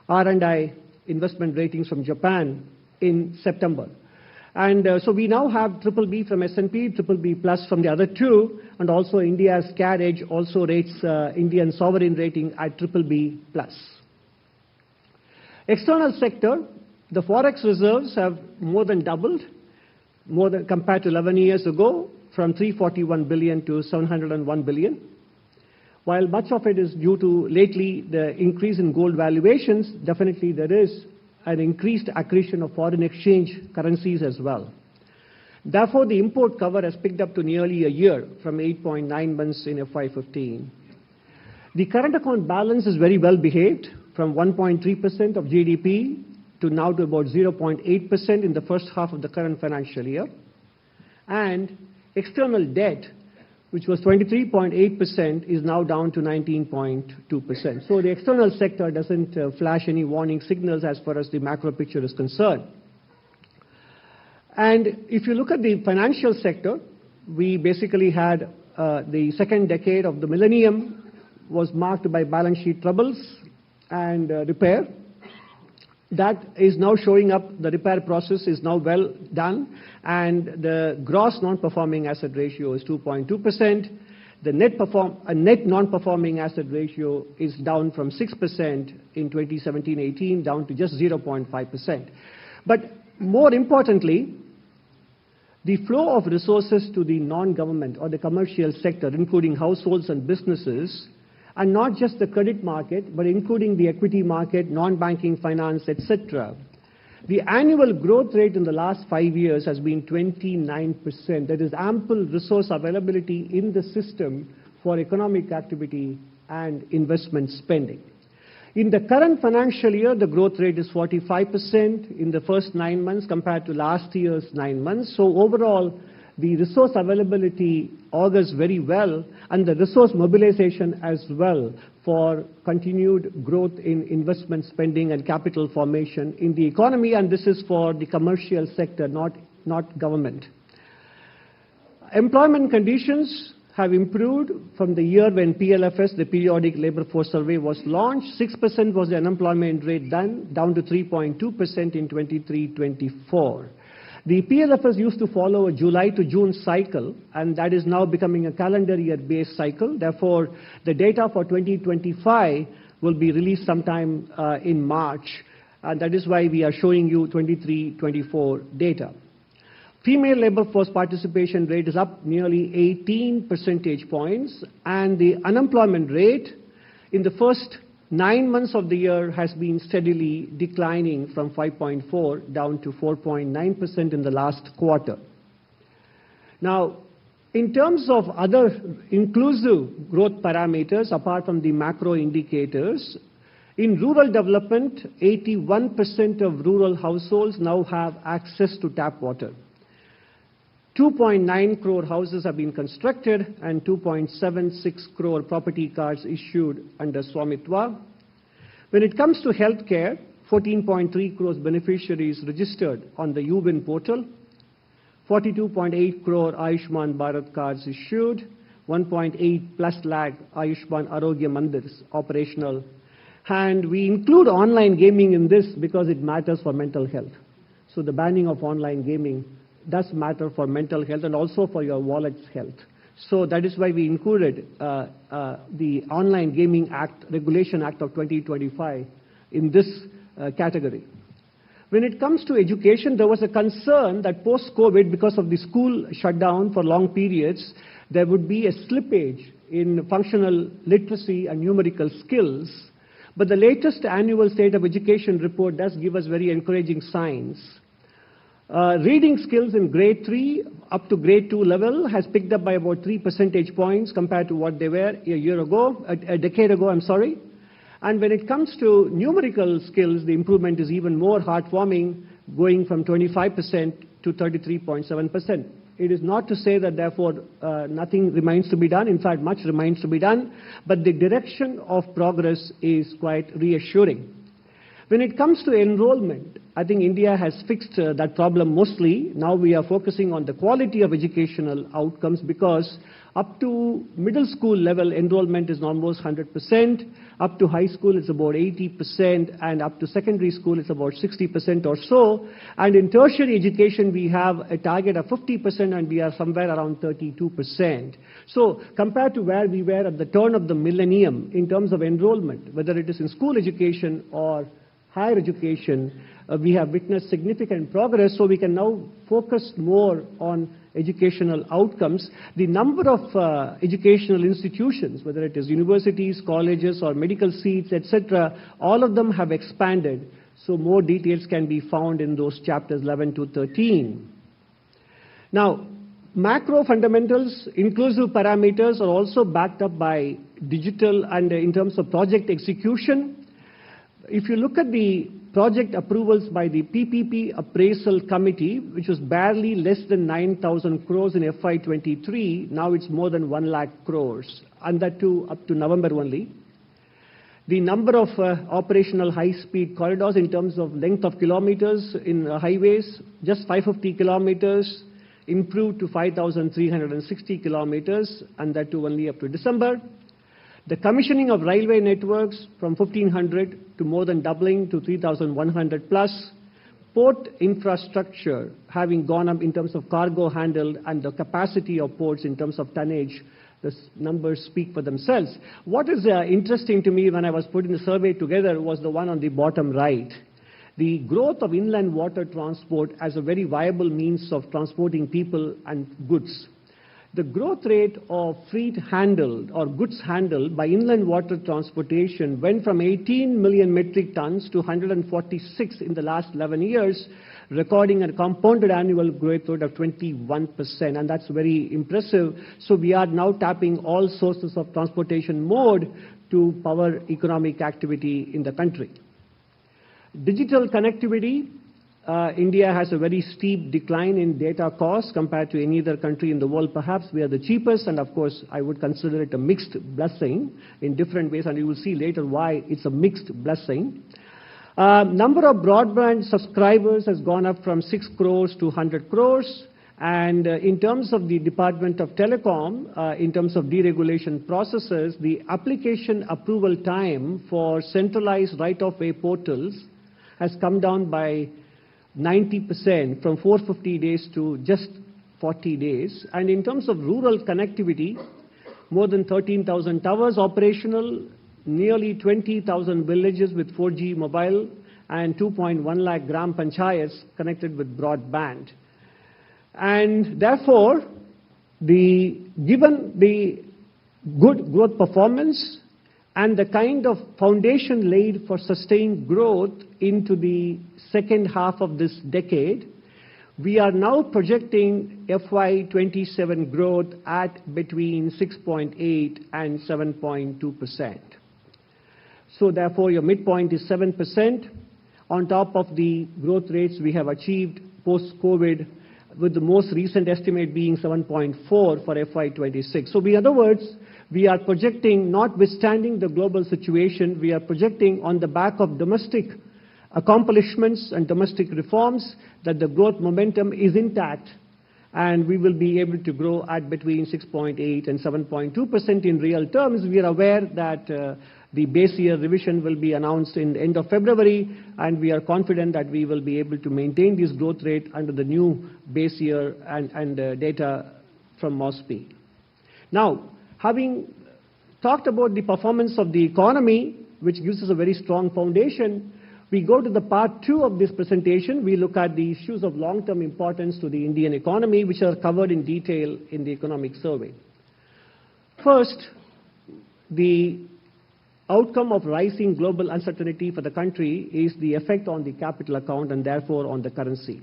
R&I investment ratings from Japan in September. And so we now have BBB from S&P, BBB plus from the other two, and also India's CAD Edge also rates Indian sovereign rating at BBB plus. External sector, the forex reserves have more than doubled, compared to 11 years ago, from 341 billion to 701 billion. While much of it is due to lately the increase in gold valuations, definitely there is an increased accretion of foreign exchange currencies as well. Therefore, the import cover has picked up to nearly a year from 8.9 months in FY15. The current account balance is very well behaved, from 1.3% of GDP to now to about 0.8% in the first half of the current financial year. And external debt, which was 23.8%, is now down to 19.2%. So the external sector doesn't flash any warning signals as far as the macro picture is concerned. And if you look at the financial sector, we basically had the second decade of the millennium was marked by balance sheet troubles and repair. That is now showing up. The repair process is now well done, and the gross non-performing asset ratio is 2.2%. The net non-performing asset ratio is down from 6% in 2017-18 down to just 0.5%. But more importantly, the flow of resources to the non-government or the commercial sector, including households and businesses, and not just the credit market, but including the equity market, non-banking finance, etc. The annual growth rate in the last 5 years has been 29%. That is ample resource availability in the system for economic activity and investment spending. In the current financial year, the growth rate is 45% in the first 9 months compared to last year's 9 months. So overall, the resource availability augurs very well, and the resource mobilization as well for continued growth in investment spending and capital formation in the economy, and this is for the commercial sector, not government. Employment conditions have improved from the year when PLFS, the Periodic Labour Force Survey, was launched. 6% was the unemployment rate down to 3.2% in 23-24. The PLFS used to follow a July to June cycle, and that is now becoming a calendar year-based cycle. Therefore, the data for 2025 will be released sometime in March, and that is why we are showing you 23-24 data. Female labor force participation rate is up nearly 18 percentage points, and the unemployment rate in the first 9 months of the year has been steadily declining from 5.4 down to 4.9% in the last quarter. Now, in terms of other inclusive growth parameters, apart from the macro indicators, in rural development, 81% of rural households now have access to tap water. 2.9 crore houses have been constructed and 2.76 crore property cards issued under Swamitwa. When it comes to healthcare, 14.3 crores beneficiaries registered on the UWIN portal, 42.8 crore Ayushman Bharat cards issued, 1.8 plus lakh Ayushman Arogya Mandirs operational, And we include online gaming in this because it matters for mental health. So the banning of online gaming does matter for mental health and also for your wallet's health. So that is why we included the Online Gaming Act, Regulation Act of 2025 in this category. When it comes to education, there was a concern that post-COVID, because of the school shutdown for long periods, there would be a slippage in functional literacy and numerical skills. But the latest annual State of Education report does give us very encouraging signs. Reading skills in grade 3 up to grade 2 level has picked up by about 3 percentage points compared to what they were a decade ago, I'm sorry. And when it comes to numerical skills, the improvement is even more heartwarming, going from 25% to 33.7%. It is not to say that therefore nothing remains to be done. In fact, much remains to be done, but the direction of progress is quite reassuring. When it comes to enrollment, I think India has fixed that problem mostly. Now we are focusing on the quality of educational outcomes, because up to middle school level enrollment is almost 100%, up to high school it's about 80%, and up to secondary school it's about 60% or so. And in tertiary education we have a target of 50% and we are somewhere around 32%. So compared to where we were at the turn of the millennium in terms of enrollment, whether it is in school education or higher education, we have witnessed significant progress, so we can now focus more on educational outcomes. The number of educational institutions, whether it is universities, colleges, or medical seats, etc., all of them have expanded, so more details can be found in those chapters 11 to 13. Now, macro fundamentals, inclusive parameters are also backed up by digital and in terms of project execution. If you look at the project approvals by the PPP Appraisal Committee, which was barely less than 9,000 crores in FY23, now it's more than 1 lakh crores, and that too up to November only. The number of operational high-speed corridors in terms of length of kilometers in highways, just 550 kilometers, improved to 5,360 kilometers, and that too only up to December. The commissioning of railway networks from 1,500 to more than doubling to 3,100 plus. Port infrastructure having gone up in terms of cargo handled and the capacity of ports in terms of tonnage. The numbers speak for themselves. What is interesting to me when I was putting the survey together was the one on the bottom right. The growth of inland water transport as a very viable means of transporting people and goods. The growth rate of freight handled or goods handled by inland water transportation went from 18 million metric tons to 146 in the last 11 years, recording a compounded annual growth rate of 21%, and that's very impressive. So we are now tapping all sources of transportation mode to power economic activity in the country. Digital connectivity. India has a very steep decline in data costs compared to any other country in the world. Perhaps we are the cheapest, and of course I would consider it a mixed blessing in different ways, and you will see later why it's a mixed blessing. Number of broadband subscribers has gone up from 6 crores to 100 crores. And in terms of the Department of Telecom, in terms of deregulation processes, the application approval time for centralized right-of-way portals has come down by 90%, from 450 days to just 40 days. And in terms of rural connectivity, more than 13,000 towers operational, nearly 20,000 villages with 4G mobile, and 2.1 lakh gram panchayats connected with broadband. And therefore, given the good growth performance and the kind of foundation laid for sustained growth into the second half of this decade, we are now projecting FY27 growth at between 6.8 and 7.2%. So therefore, your midpoint is 7%, on top of the growth rates we have achieved post-COVID, with the most recent estimate being 7.4 for FY26. So in other words, we are projecting, notwithstanding the global situation, we are projecting on the back of domestic accomplishments and domestic reforms that the growth momentum is intact, and we will be able to grow at between 6.8 and 7.2% in real terms. We are aware that The base year revision will be announced in the end of February, and we are confident that we will be able to maintain this growth rate under the new base year and data from MOSPI. Now, having talked about the performance of the economy, which gives us a very strong foundation, we go to the part 2 of this presentation. We look at the issues of long-term importance to the Indian economy, which are covered in detail in the economic survey. First, the outcome of rising global uncertainty for the country is the effect on the capital account and therefore on the currency.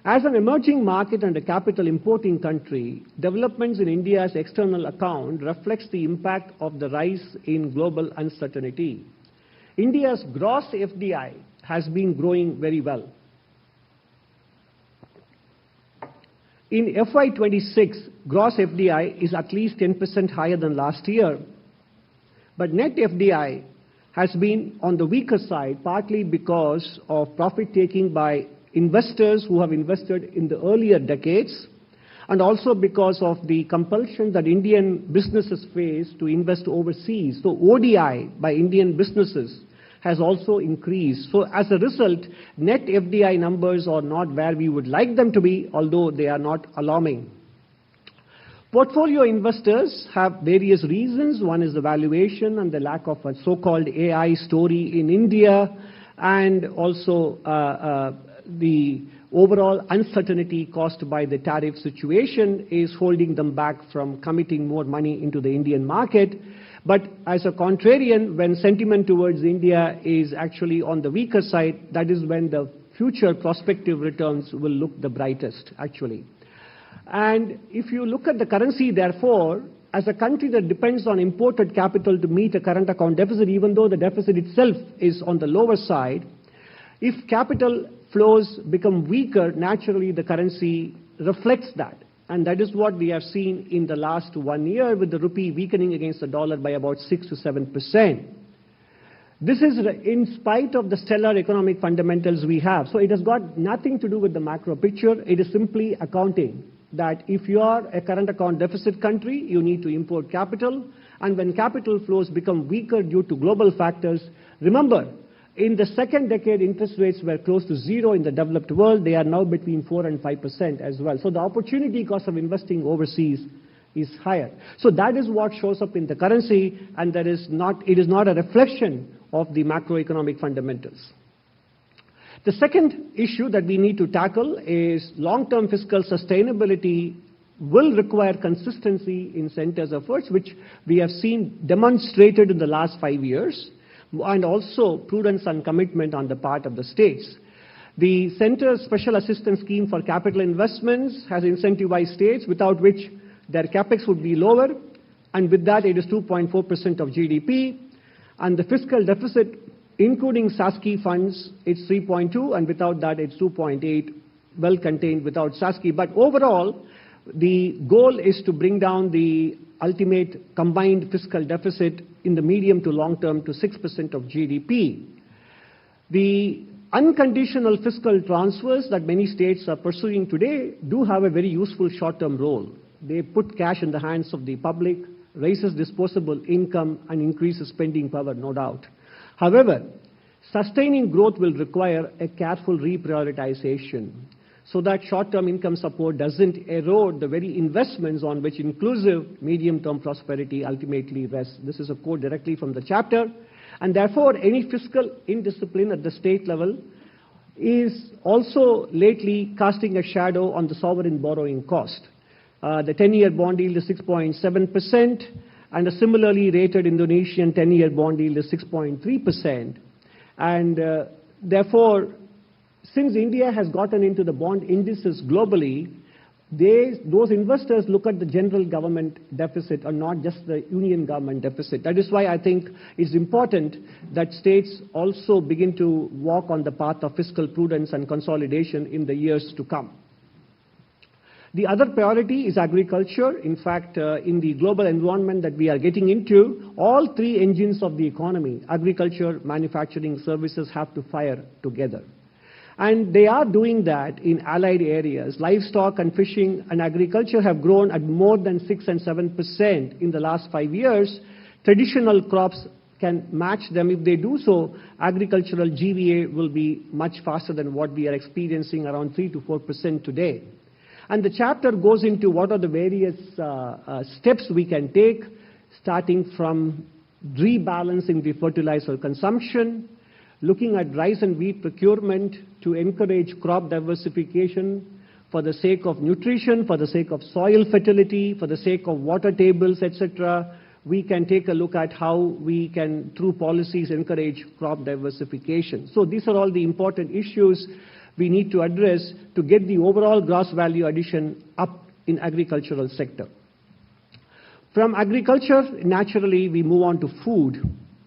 As an emerging market and a capital importing country, developments in India's external account reflects the impact of the rise in global uncertainty. India's gross FDI has been growing very well. In FY26, gross FDI is at least 10% higher than last year, but net FDI has been on the weaker side, partly because of profit-taking by investors who have invested in the earlier decades, and also because of the compulsion that Indian businesses face to invest overseas. So ODI by Indian businesses has also increased. So as a result, net FDI numbers are not where we would like them to be, although they are not alarming. Portfolio investors have various reasons. One is the valuation and the lack of a so-called AI story in India, and also the overall uncertainty caused by the tariff situation is holding them back from committing more money into the Indian market. But as a contrarian, when sentiment towards India is actually on the weaker side, that is when the future prospective returns will look the brightest, actually. And if you look at the currency, therefore, as a country that depends on imported capital to meet a current account deficit, even though the deficit itself is on the lower side, if capital flows become weaker, naturally the currency reflects that. And that is what we have seen in the last 1 year, with the rupee weakening against the dollar by about 6 to 7%. This is in spite of the stellar economic fundamentals we have. So it has got nothing to do with the macro picture. It is simply accounting that if you are a current account deficit country, you need to import capital. And when capital flows become weaker due to global factors, remember, in the second decade, interest rates were close to zero in the developed world. They are now between 4 and 5% as well. So the opportunity cost of investing overseas is higher. So that is what shows up in the currency, and it is not a reflection of the macroeconomic fundamentals. The second issue that we need to tackle is long-term fiscal sustainability will require consistency in center's efforts, which we have seen demonstrated in the last 5 years, and also prudence and commitment on the part of the states. The Centre's Special Assistance Scheme for Capital Investments has incentivized states, without which their capex would be lower, and with that it is 2.4% of GDP, and the fiscal deficit, including SASCI funds, it's 3.2, and without that it's 2.8, well contained without SASCI. But overall, the goal is to bring down the ultimate combined fiscal deficit in the medium to long term to 6% of GDP. The unconditional fiscal transfers that many states are pursuing today do have a very useful short-term role. They put cash in the hands of the public, raises disposable income, and increases spending power, no doubt. However, sustaining growth will require a careful reprioritization so that short-term income support doesn't erode the very investments on which inclusive medium-term prosperity ultimately rests. This is a quote directly from the chapter. And therefore, any fiscal indiscipline at the state level is also lately casting a shadow on the sovereign borrowing cost. The 10-year bond yield is 6.7%, and a similarly rated Indonesian 10-year bond yield is 6.3%. And therefore, since India has gotten into the bond indices globally, those investors look at the general government deficit and not just the union government deficit. That is why I think it's important that states also begin to walk on the path of fiscal prudence and consolidation in the years to come. The other priority is agriculture. In fact, in the global environment that we are getting into, all three engines of the economy, agriculture, manufacturing, services, have to fire together. And they are doing that in allied areas. Livestock and fishing and agriculture have grown at more than 6 and 7% in the last 5 years. Traditional crops can match them. If they do so, agricultural GVA will be much faster than what we are experiencing, around 3 to 4% today. And the chapter goes into what are the various steps we can take, starting from rebalancing the fertilizer consumption, looking at rice and wheat procurement to encourage crop diversification for the sake of nutrition, for the sake of soil fertility, for the sake of water tables, etc. We can take a look at how we can, through policies, encourage crop diversification. So these are all the important issues we need to address to get the overall gross value addition up in agricultural sector. From agriculture, naturally, we move on to food.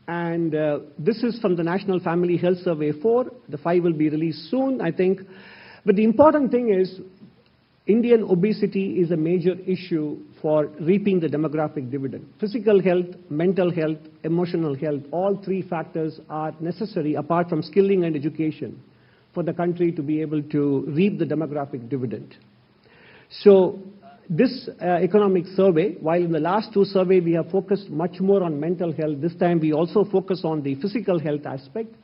And this is from the National Family Health Survey 4. The 5 will be released soon, I think. But the important thing is, Indian obesity is a major issue for reaping the demographic dividend. Physical health, mental health, emotional health, all 3 factors are necessary apart from skilling and education for the country to be able to reap the demographic dividend. So this economic survey, while in the last 2 surveys we have focused much more on mental health, this time we also focus on the physical health aspect.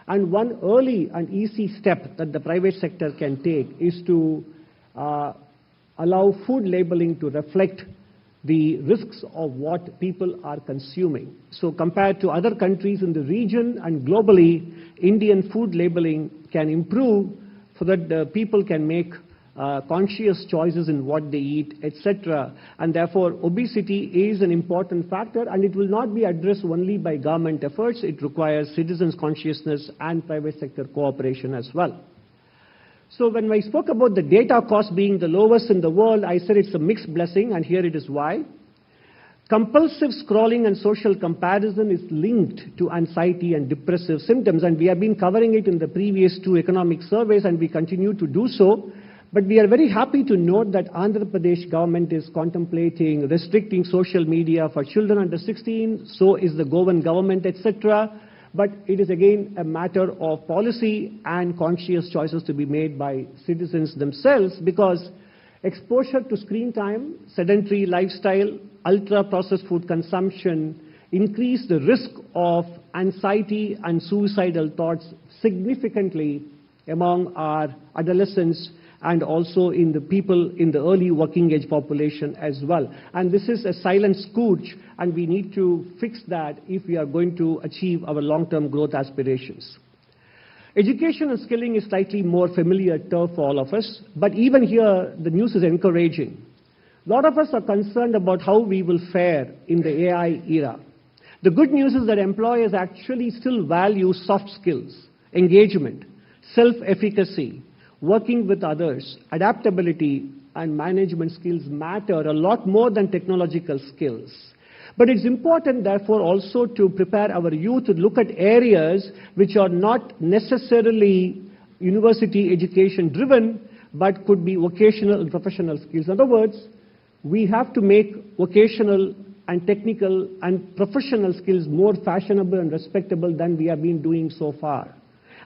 And one early and easy step that the private sector can take is to allow food labeling to reflect the risks of what people are consuming. So compared to other countries in the region and globally, Indian food labeling can improve so that the people can make conscious choices in what they eat, etc. And therefore, obesity is an important factor, and it will not be addressed only by government efforts. It requires citizens' consciousness and private sector cooperation as well. So when I spoke about the data cost being the lowest in the world, I said it's a mixed blessing, and here it is why. Compulsive scrolling and social comparison is linked to anxiety and depressive symptoms, and we have been covering it in the previous 2 economic surveys, and we continue to do so. But we are very happy to note that Andhra Pradesh government is contemplating restricting social media for children under 16, so is the Goan government, etc. But it is again a matter of policy and conscious choices to be made by citizens themselves, because exposure to screen time, sedentary lifestyle, ultra-processed food consumption increase the risk of anxiety and suicidal thoughts significantly among our adolescents and also in the people in the early working age population as well. And this is a silent scourge, and we need to fix that if we are going to achieve our long-term growth aspirations. Education and skilling is slightly more familiar turf for all of us, but even here the news is encouraging. A lot of us are concerned about how we will fare in the AI era. The good news is that employers actually still value soft skills, engagement, self-efficacy, working with others, adaptability, and management skills matter a lot more than technological skills. But it's important, therefore, also to prepare our youth to look at areas which are not necessarily university education driven, but could be vocational and professional skills. In other words, we have to make vocational and technical and professional skills more fashionable and respectable than we have been doing so far.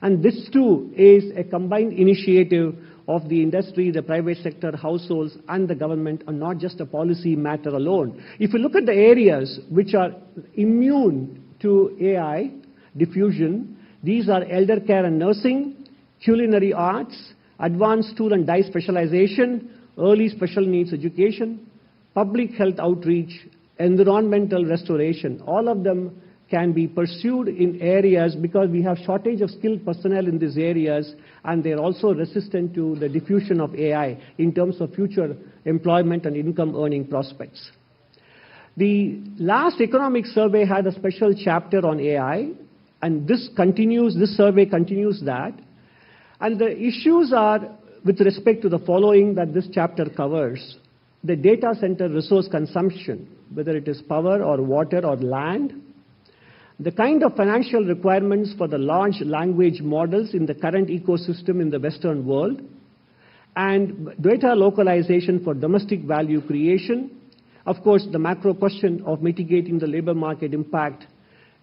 And this too is a combined initiative of the industry, the private sector, households, and the government, and not just a policy matter alone. If you look at the areas which are immune to AI diffusion, these are elder care and nursing, culinary arts, advanced tool and die specialization, early special needs education, public health outreach, environmental restoration. All of them can be pursued in areas because we have shortage of skilled personnel in these areas, and they're also resistant to the diffusion of AI in terms of future employment and income earning prospects. The last economic survey had a special chapter on AI, and this survey continues that. And the issues are with respect to the following that this chapter covers: the data center resource consumption, whether it is power or water or land, the kind of financial requirements for the large language models in the current ecosystem in the Western world, and data localization for domestic value creation, of course, the macro question of mitigating the labor market impact,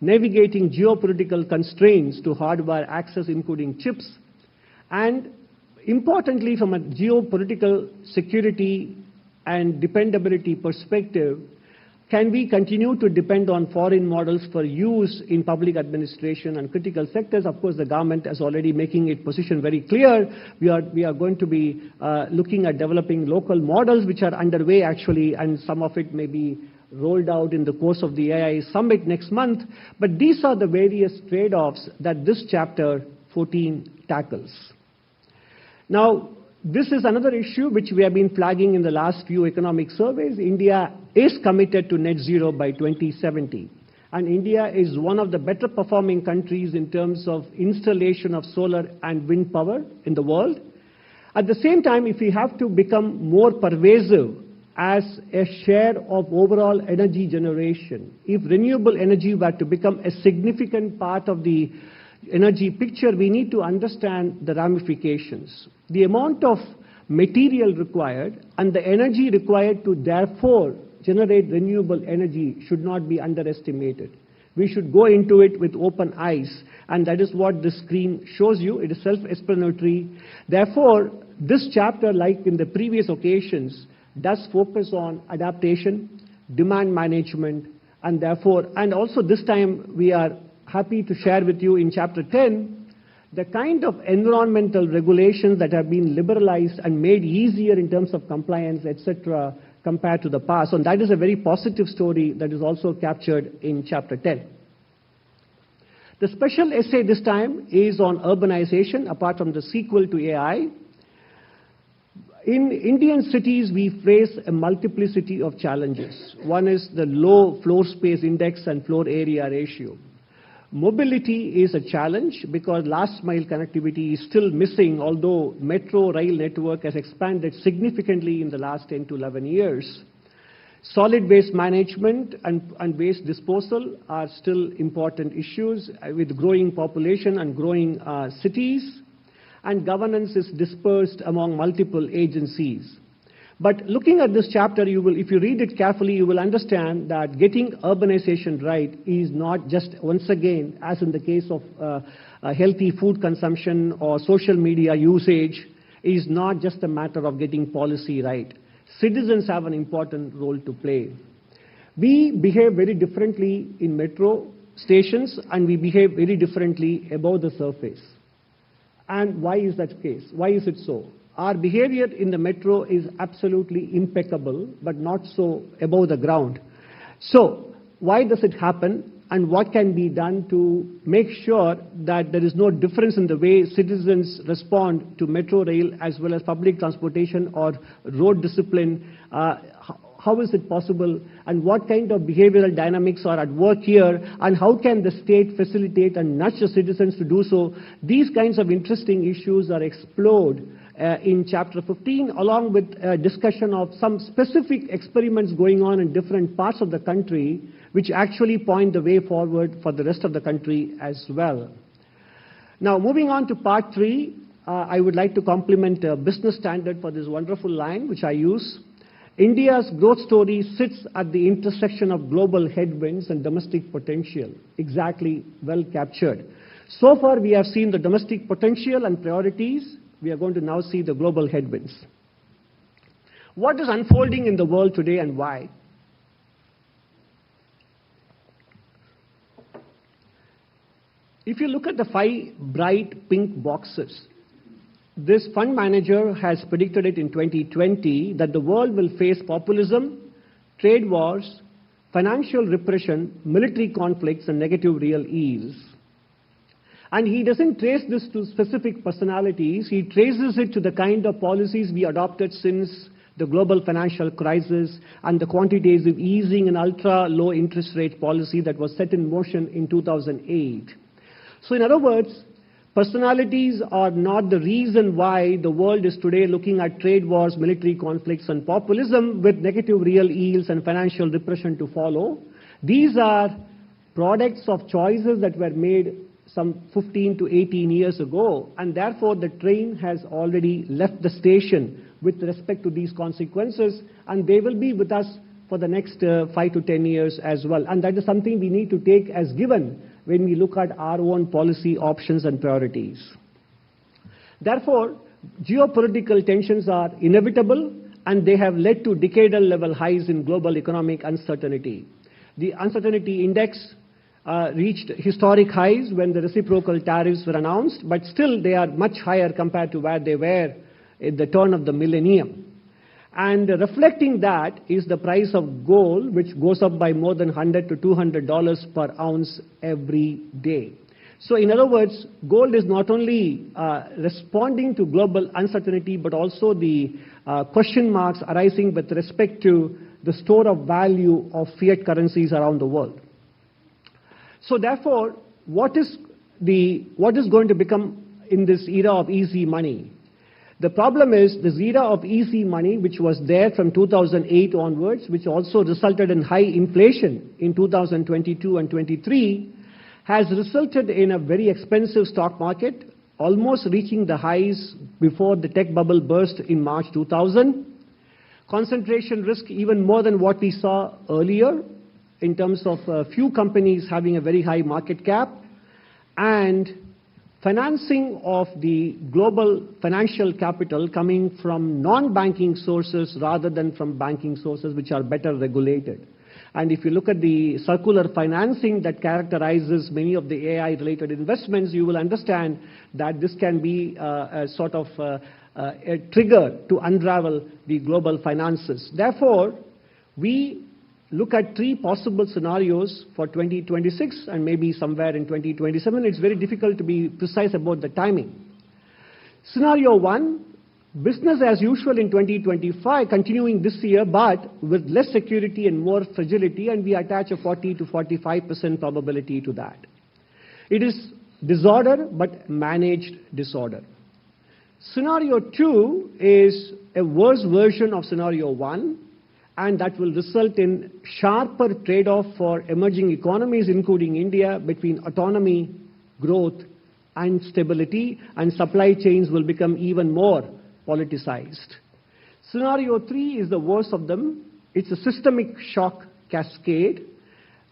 navigating geopolitical constraints to hardware access, including chips, and importantly, from a geopolitical security and dependability perspective, Can we continue to depend on foreign models for use in public administration and critical sectors? Of course, the government is already making its position very clear. We are going to be looking at developing local models which are underway actually, and some of it may be rolled out in the course of the AI summit next month. But these are the various trade-offs that this chapter 14 tackles. Now, this is another issue which we have been flagging in the last few economic surveys. India is committed to net zero by 2070. And India is one of the better performing countries in terms of installation of solar and wind power in the world. At the same time, if we have to become more pervasive as a share of overall energy generation, if renewable energy were to become a significant part of the energy picture, we need to understand the ramifications. The amount of material required and the energy required to therefore generate renewable energy should not be underestimated. We should go into it with open eyes, and that is what this screen shows you. It is self-explanatory. Therefore, this chapter, like in the previous occasions, does focus on adaptation, demand management, and also this time we are happy to share with you in chapter 10 the kind of environmental regulations that have been liberalized and made easier in terms of compliance, etc., compared to the past. And that is a very positive story that is also captured in chapter 10. The special essay this time is on urbanization, apart from the sequel to AI. In Indian cities, we face a multiplicity of challenges. One is the low floor space index and floor area ratio. Mobility is a challenge because last mile connectivity is still missing, although metro rail network has expanded significantly in the last 10 to 11 years. Solid waste management and waste disposal are still important issues with growing population and growing cities, and governance is dispersed among multiple agencies. But looking at this chapter, if you read it carefully, you will understand that getting urbanization right is not just, once again, as in the case of healthy food consumption or social media usage, is not just a matter of getting policy right. Citizens have an important role to play. We behave very differently in metro stations, and we behave very differently above the surface. And why is that case? Why is it so? Our behavior in the metro is absolutely impeccable, but not so above the ground. So, why does it happen, and what can be done to make sure that there is no difference in the way citizens respond to metro rail as well as public transportation or road discipline? How is it possible, and what kind of behavioral dynamics are at work here, and how can the state facilitate and nudge the citizens to do so? These kinds of interesting issues are explored in chapter 15, along with a discussion of some specific experiments going on in different parts of the country, which actually point the way forward for the rest of the country as well. Now, moving on to part 3, I would like to compliment Business Standard for this wonderful line, which I use. India's growth story sits at the intersection of global headwinds and domestic potential. Exactly, well captured. So far, we have seen the domestic potential and priorities. We are going to now see the global headwinds. What is unfolding in the world today and why? If you look at the 5 bright pink boxes, this fund manager has predicted it in 2020 that the world will face populism, trade wars, financial repression, military conflicts, and negative real yields. And he doesn't trace this to specific personalities. He traces it to the kind of policies we adopted since the global financial crisis and the quantitative easing and ultra-low interest rate policy that was set in motion in 2008. So in other words, personalities are not the reason why the world is today looking at trade wars, military conflicts, and populism with negative real yields and financial repression to follow. These are products of choices that were made some 15 to 18 years ago, and therefore the train has already left the station with respect to these consequences, and they will be with us for the next 5 to 10 years as well. And that is something we need to take as given when we look at our own policy options and priorities. Therefore, geopolitical tensions are inevitable, and they have led to decadal level highs in global economic uncertainty. The uncertainty index reached historic highs when the reciprocal tariffs were announced, but still they are much higher compared to where they were at the turn of the millennium. And reflecting that is the price of gold, which goes up by more than $100 to $200 per ounce every day. So in other words, gold is not only responding to global uncertainty, but also the question marks arising with respect to the store of value of fiat currencies around the world. So therefore, what is going to become in this era of easy money? The problem is this era of easy money, which was there from 2008 onwards, which also resulted in high inflation in 2022 and 23, has resulted in a very expensive stock market, almost reaching the highs before the tech bubble burst in March 2000. Concentration risk even more than what we saw earlier in terms of few companies having a very high market cap, and financing of the global financial capital coming from non-banking sources rather than from banking sources which are better regulated. And if you look at the circular financing that characterizes many of the AI-related investments, you will understand that this can be a sort of a trigger to unravel the global finances. Therefore, we look at three possible scenarios for 2026 and maybe somewhere in 2027. It's very difficult to be precise about the timing. Scenario one, business as usual in 2025, continuing this year, but with less security and more fragility, and we attach a 40 to 45% probability to that. It is disorder, but managed disorder. Scenario two is a worse version of scenario one, and that will result in sharper trade-off for emerging economies, including India, between autonomy, growth, and stability, and supply chains will become even more politicized. Scenario three is the worst of them. It's a systemic shock cascade.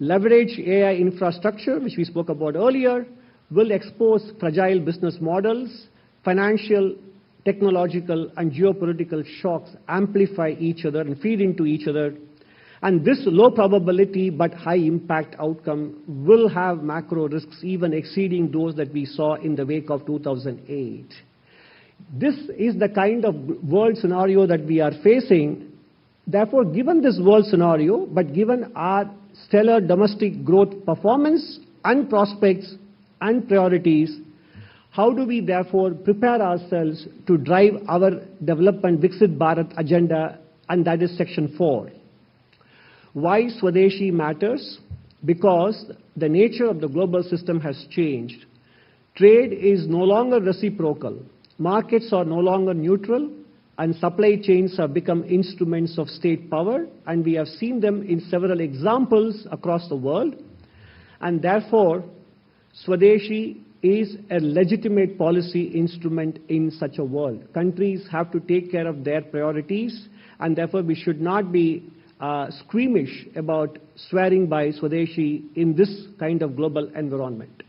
Leverage AI infrastructure, which we spoke about earlier, will expose fragile business models. Financial, technological, and geopolitical shocks amplify each other and feed into each other. And this low probability but high impact outcome will have macro risks even exceeding those that we saw in the wake of 2008. This is the kind of world scenario that we are facing. Therefore, given this world scenario, but given our stellar domestic growth performance and prospects and priorities, how do we therefore prepare ourselves to drive our development Viksit Bharat agenda, and that is section 4. Why Swadeshi matters? Because the nature of the global system has changed. Trade is no longer reciprocal. Markets are no longer neutral, and supply chains have become instruments of state power, and we have seen them in several examples across the world. And therefore, Swadeshi is a legitimate policy instrument in such a world. Countries have to take care of their priorities, and therefore we should not be squeamish about swearing by Swadeshi in this kind of global environment.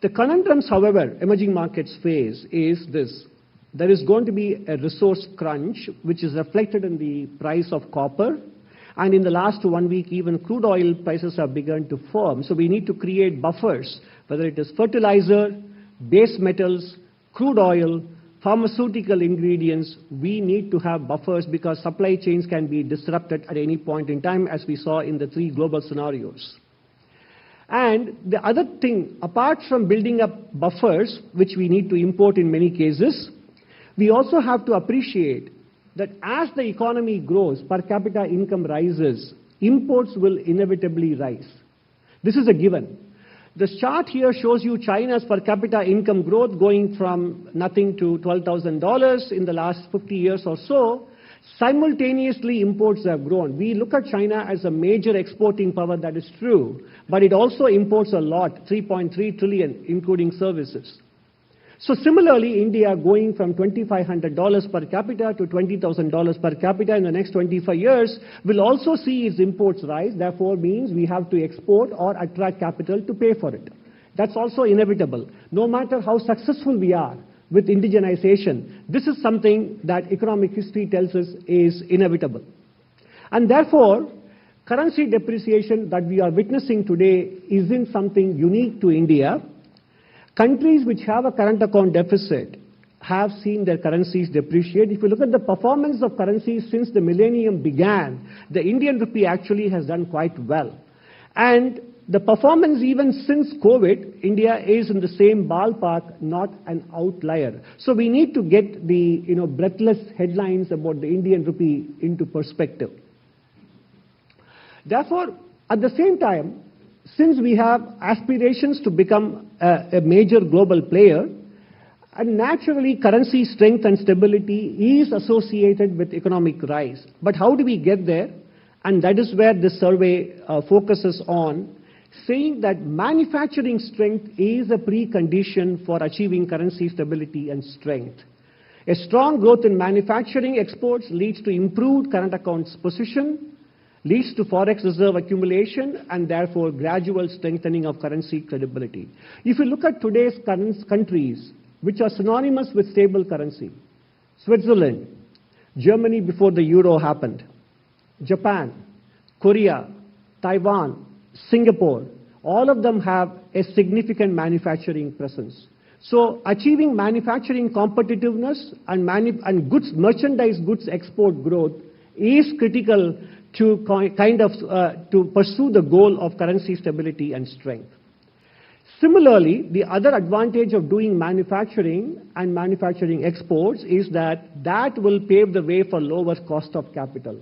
The conundrums, however, emerging markets face is this. There is going to be a resource crunch, which is reflected in the price of copper. And in the last 1 week, even crude oil prices have begun to firm. So we need to create buffers, whether it is fertilizer, base metals, crude oil, pharmaceutical ingredients. We need to have buffers because supply chains can be disrupted at any point in time, as we saw in the 3 global scenarios. And the other thing, apart from building up buffers, which we need to import in many cases, we also have to appreciate that as the economy grows, per capita income rises, imports will inevitably rise. This is a given. This chart here shows you China's per capita income growth going from nothing to $12,000 in the last 50 years or so. Simultaneously, imports have grown. We look at China as a major exporting power, that is true, but it also imports a lot, 3.3 trillion, including services. So similarly, India going from $2,500 per capita to $20,000 per capita in the next 25 years will also see its imports rise. Therefore, means we have to export or attract capital to pay for it. That's also inevitable. No matter how successful we are, with indigenization. This is something that economic history tells us is inevitable. And therefore, currency depreciation that we are witnessing today isn't something unique to India. Countries which have a current account deficit have seen their currencies depreciate. If you look at the performance of currencies since the millennium began, the Indian rupee actually has done quite well. And the performance even since COVID, India is in the same ballpark, not an outlier. So we need to get the breathless headlines about the Indian rupee into perspective. Therefore, at the same time, since we have aspirations to become a major global player, and naturally currency strength and stability is associated with economic rise. But how do we get there? And that is where this survey focuses on, saying that manufacturing strength is a precondition for achieving currency stability and strength. A strong growth in manufacturing exports leads to improved current accounts position, leads to forex reserve accumulation, and therefore gradual strengthening of currency credibility. If you look at today's countries which are synonymous with stable currency, Switzerland, Germany before the euro happened, Japan, Korea, Taiwan, Singapore, all of them have a significant manufacturing presence. So achieving manufacturing competitiveness and merchandise goods export growth is critical to to pursue the goal of currency stability and strength. Similarly, the other advantage of doing manufacturing and manufacturing exports is that will pave the way for lower cost of capital.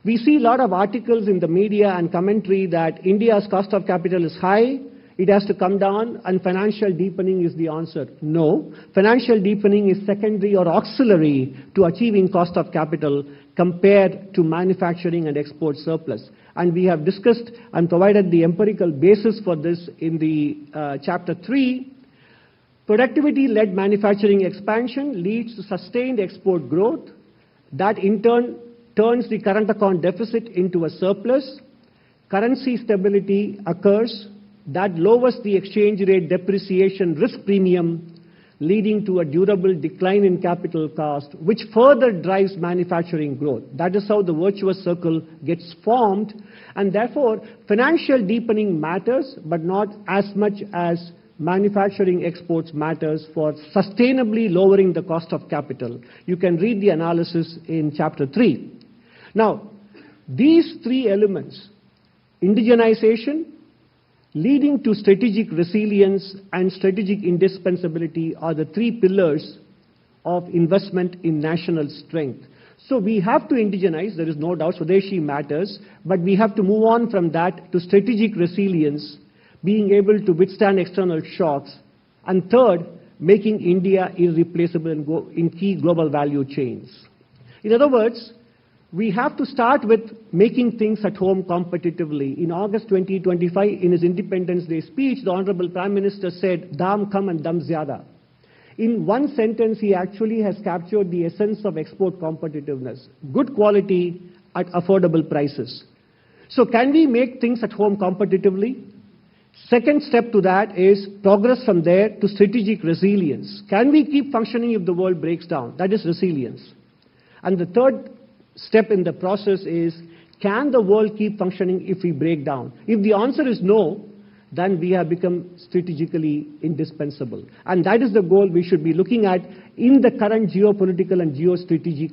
We see a lot of articles in the media and commentary that India's cost of capital is high, it has to come down, and financial deepening is the answer. No, financial deepening is secondary or auxiliary to achieving cost of capital compared to manufacturing and export surplus. And we have discussed and provided the empirical basis for this in the chapter 3. Productivity-led manufacturing expansion leads to sustained export growth. That in turn turns the current account deficit into a surplus. Currency stability occurs. That lowers the exchange rate depreciation risk premium, leading to a durable decline in capital cost, which further drives manufacturing growth. That is how the virtuous circle gets formed, and therefore financial deepening matters, but not as much as manufacturing exports matters for sustainably lowering the cost of capital. You can read the analysis in chapter 3. Now, these three elements, indigenization, leading to strategic resilience and strategic indispensability, are the three pillars of investment in national strength. So we have to indigenize, there is no doubt, Swadeshi matters, but we have to move on from that to strategic resilience, being able to withstand external shocks, and third, making India irreplaceable in key global value chains. In other words, we have to start with making things at home competitively. In August 2025, in his Independence Day speech, the Honorable Prime Minister said, "Dam kam and dam zyada." In one sentence, he actually has captured the essence of export competitiveness: good quality at affordable prices. So can we make things at home competitively? Second step to that is progress from there to strategic resilience. Can we keep functioning if the world breaks down? That is resilience. And the third step in the process is, can the world keep functioning if we break down? If the answer is no, then we have become strategically indispensable. And that is the goal we should be looking at in the current geopolitical and geostrategic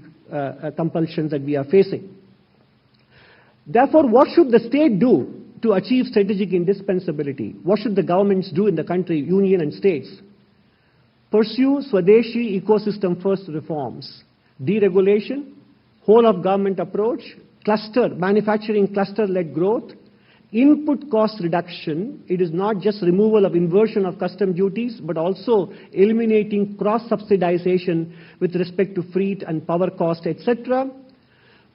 compulsions that we are facing. Therefore, what should the state do to achieve strategic indispensability? What should the governments do in the country, union and states? Pursue Swadeshi ecosystem first reforms, deregulation, whole of government approach, manufacturing cluster-led growth, input cost reduction. It is not just removal of inversion of custom duties, but also eliminating cross-subsidization with respect to freight and power cost, etc.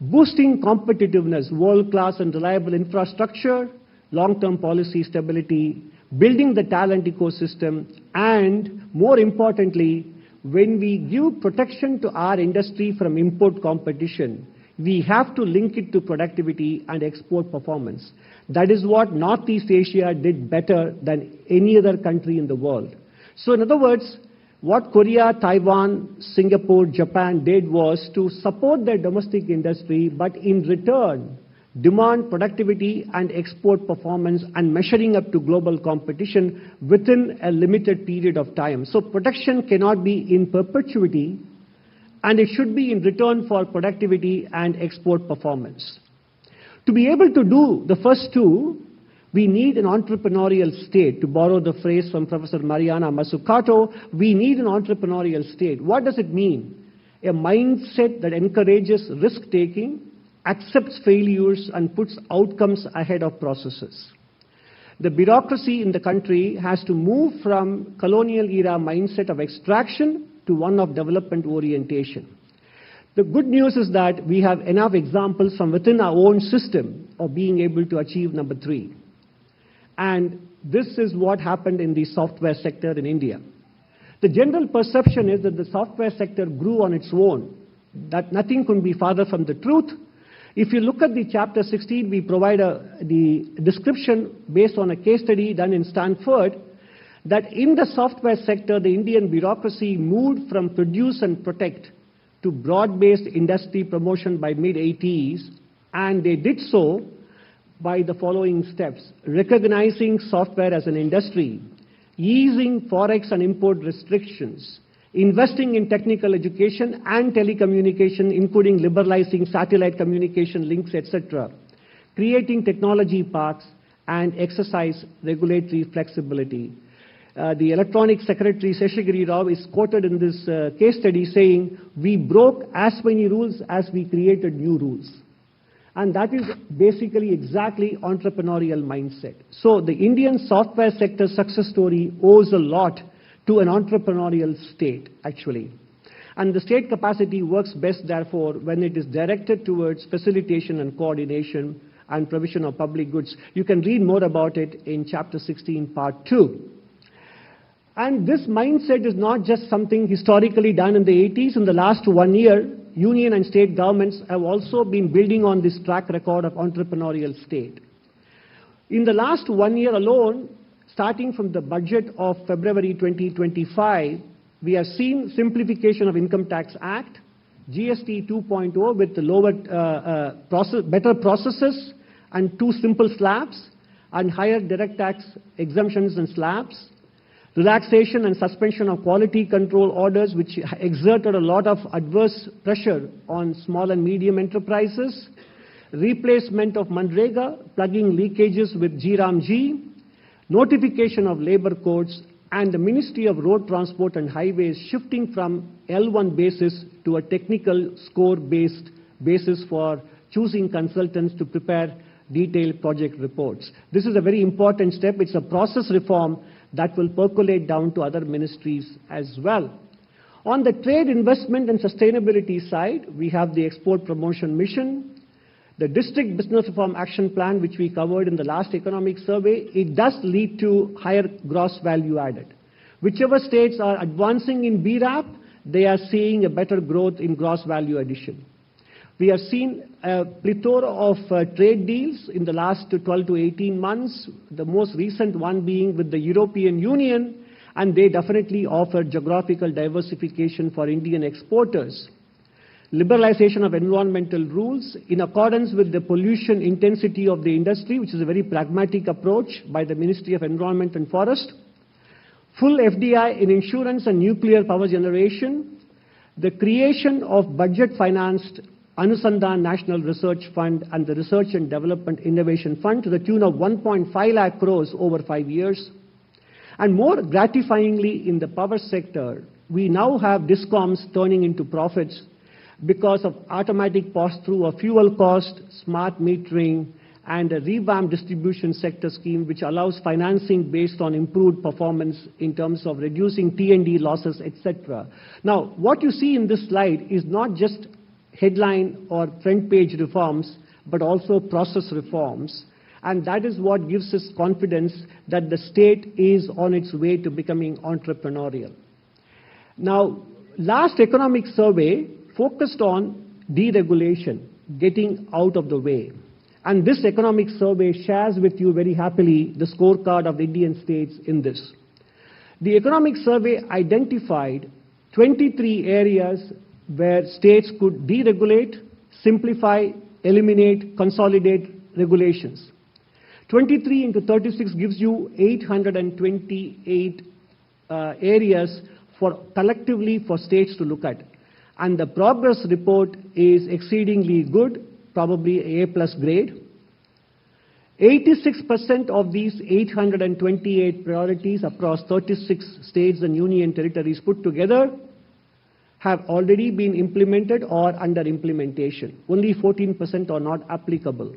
Boosting competitiveness, world-class and reliable infrastructure, long-term policy stability, building the talent ecosystem, and more importantly, when we give protection to our industry from import competition, we have to link it to productivity and export performance. That is what Northeast Asia did better than any other country in the world. So in other words, What Korea, Taiwan, Singapore, Japan did was to support their domestic industry, but in return, demand productivity and export performance and measuring up to global competition within a limited period of time. So protection cannot be in perpetuity, and it should be in return for productivity and export performance. To be able to do the first two, we need an entrepreneurial state. To borrow the phrase from Professor Mariana Mazzucato, we need an entrepreneurial state. What does it mean? A mindset that encourages risk-taking, accepts failures, and puts outcomes ahead of processes. The bureaucracy in the country has to move from colonial-era mindset of extraction to one of development orientation. The good news is that we have enough examples from within our own system of being able to achieve number 3. And this is what happened in the software sector in India. The general perception is that the software sector grew on its own, that nothing could be farther from the truth. If you look at the chapter 16, we provide the description based on a case study done in Stanford, that in the software sector, the Indian bureaucracy moved from produce and protect to broad-based industry promotion by mid-80s, and they did so by the following steps: recognizing software as an industry, easing forex and import restrictions, investing in technical education and telecommunication, including liberalizing satellite communication links, etc., creating technology parks, and exercise regulatory flexibility. The Electronic Secretary Seshagiri Rao is quoted in this case study saying, "We broke as many rules as we created new rules." And that is basically exactly entrepreneurial mindset. So the Indian software sector success story owes a lot to an entrepreneurial state, actually. And the state capacity works best, therefore, when it is directed towards facilitation and coordination and provision of public goods. You can read more about it in chapter 16, part 2. And this mindset is not just something historically done in the 80s. In the last 1 year, union and state governments have also been building on this track record of entrepreneurial state. In the last 1 year alone, starting from the budget of February 2025, we have seen simplification of Income Tax Act, GST 2.0 with the lower, better processes and 2 simple slabs, and higher direct tax exemptions and slabs, relaxation and suspension of quality control orders, which exerted a lot of adverse pressure on small and medium enterprises, replacement of Manrega, plugging leakages with GRAM-G, notification of labor codes, and the Ministry of Road Transport and Highways shifting from L1 basis to a technical score-based basis for choosing consultants to prepare detailed project reports. This is a very important step. It's a process reform that will percolate down to other ministries as well. On the trade, investment, and sustainability side, we have the Export Promotion Mission, the District Business Reform Action Plan, which we covered in the last economic survey. It does lead to higher gross value added. Whichever states are advancing in BRAP, they are seeing a better growth in gross value addition. We have seen a plethora of trade deals in the last 12 to 18 months, the most recent one being with the European Union, and they definitely offer geographical diversification for Indian exporters. Liberalization of environmental rules in accordance with the pollution intensity of the industry, which is a very pragmatic approach by the Ministry of Environment and Forest. Full FDI in insurance and nuclear power generation. The creation of budget-financed Anusandhan National Research Fund and the Research and Development Innovation Fund to the tune of 1.5 lakh crores over 5 years. And more gratifyingly, in the power sector, we now have DISCOMs turning into profits because of automatic pass-through of fuel cost, smart metering, and a revamped distribution sector scheme which allows financing based on improved performance in terms of reducing T&D losses, etc. Now, what you see in this slide is not just headline or front page reforms, but also process reforms. And that is what gives us confidence that the state is on its way to becoming entrepreneurial. Now, last economic survey focused on deregulation, getting out of the way. And this economic survey shares with you very happily the scorecard of the Indian states in this. The economic survey identified 23 areas where states could deregulate, simplify, eliminate, consolidate regulations. 23 into 36 gives you 828 areas collectively for states to look at. And the progress report is exceedingly good, probably A+ grade. 86% of these 828 priorities across 36 states and union territories put together have already been implemented or under implementation. Only 14% are not applicable.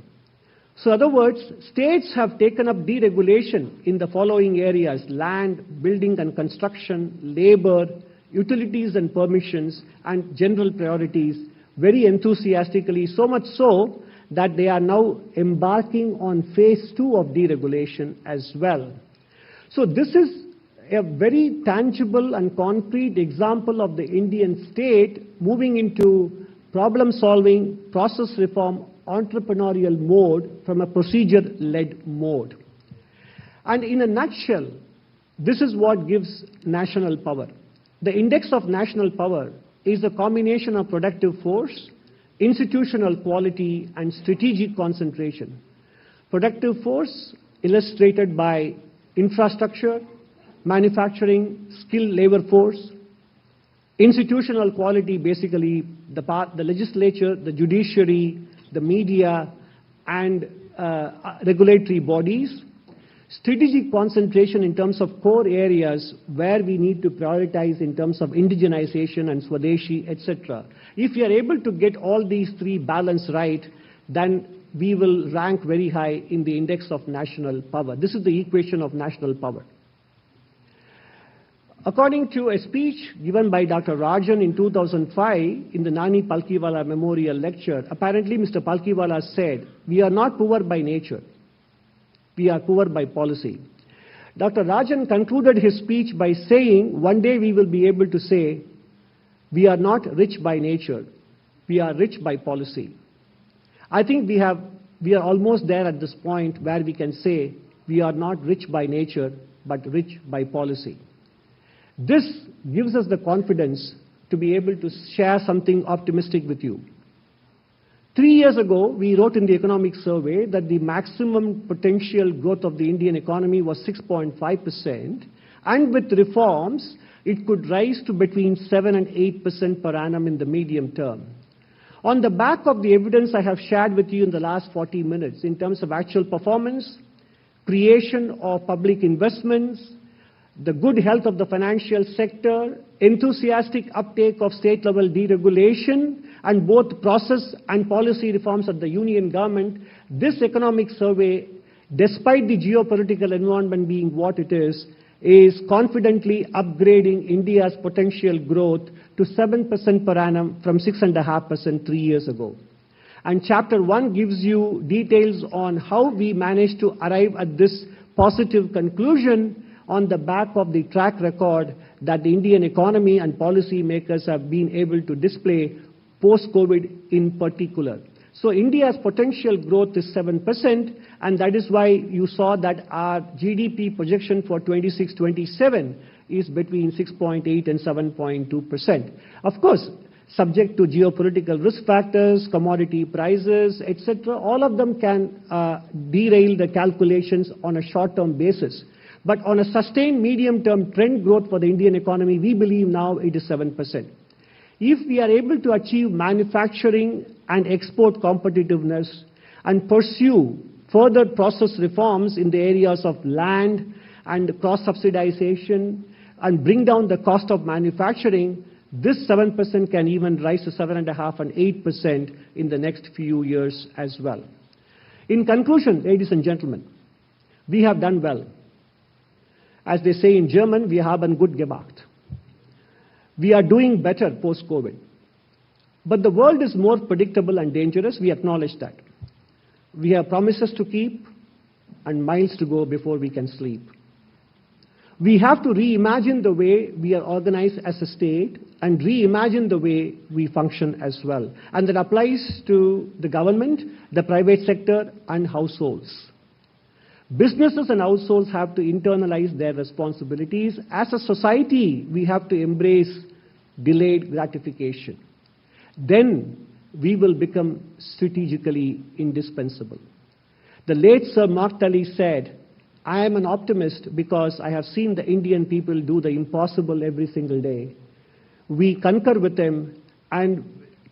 So in other words, states have taken up deregulation in the following areas: land, building and construction, labor, utilities and permissions, and general priorities very enthusiastically, so much so that they are now embarking on phase 2 of deregulation as well. So this is a very tangible and concrete example of the Indian state moving into problem-solving, process reform, entrepreneurial mode from a procedure-led mode. And in a nutshell, this is what gives national power. The index of national power is a combination of productive force, institutional quality, and strategic concentration. Productive force illustrated by infrastructure, manufacturing, skilled labor force. Institutional quality, basically the legislature, the judiciary, the media, and regulatory bodies. Strategic concentration in terms of core areas where we need to prioritize in terms of indigenization and Swadeshi, etc. If we are able to get all these three balance right, then we will rank very high in the index of national power. This is the equation of national power. According to a speech given by Dr. Rajan in 2005 in the Nani Palkiwala Memorial Lecture, apparently Mr. Palkiwala said, "We are not poor by nature. We are poor by policy." Dr. Rajan concluded his speech by saying, one day we will be able to say, we are not rich by nature, we are rich by policy. I think we are almost there at this point where we can say we are not rich by nature, but rich by policy. This gives us the confidence to be able to share something optimistic with you. 3 years ago, we wrote in the economic survey that the maximum potential growth of the Indian economy was 6.5%, and with reforms, it could rise to between 7 and 8% per annum in the medium term. On the back of the evidence I have shared with you in the last 40 minutes in terms of actual performance, creation of public investments, the good health of the financial sector, enthusiastic uptake of state-level deregulation, and both process and policy reforms at the union government, this economic survey, despite the geopolitical environment being what it is confidently upgrading India's potential growth to 7% per annum from 6.5% 3 years ago. And Chapter 1 gives you details on how we managed to arrive at this positive conclusion on the back of the track record that the Indian economy and policy makers have been able to display post-COVID in particular. So India's potential growth is 7%, and that is why you saw that our GDP projection for 26-27 is between 6.8 and 7.2%. Of course, subject to geopolitical risk factors, commodity prices, etc., all of them can derail the calculations on a short-term basis. But on a sustained medium-term trend growth for the Indian economy, we believe now it is 7%. If we are able to achieve manufacturing and export competitiveness and pursue further process reforms in the areas of land and cross-subsidization and bring down the cost of manufacturing, this 7% can even rise to 7.5% and 8% in the next few years as well. In conclusion, ladies and gentlemen, we have done well. As they say in German, wir haben gut gemacht. We are doing better post-COVID. But the world is more predictable and dangerous, we acknowledge that. We have promises to keep and miles to go before we can sleep. We have to reimagine the way we are organized as a state and reimagine the way we function as well. And that applies to the government, the private sector, and households. Businesses and households have to internalize their responsibilities. As a society, we have to embrace delayed gratification. Then we will become strategically indispensable. The late Sir Mark Tully said, "I am an optimist because I have seen the Indian people do the impossible every single day." We concur with him, and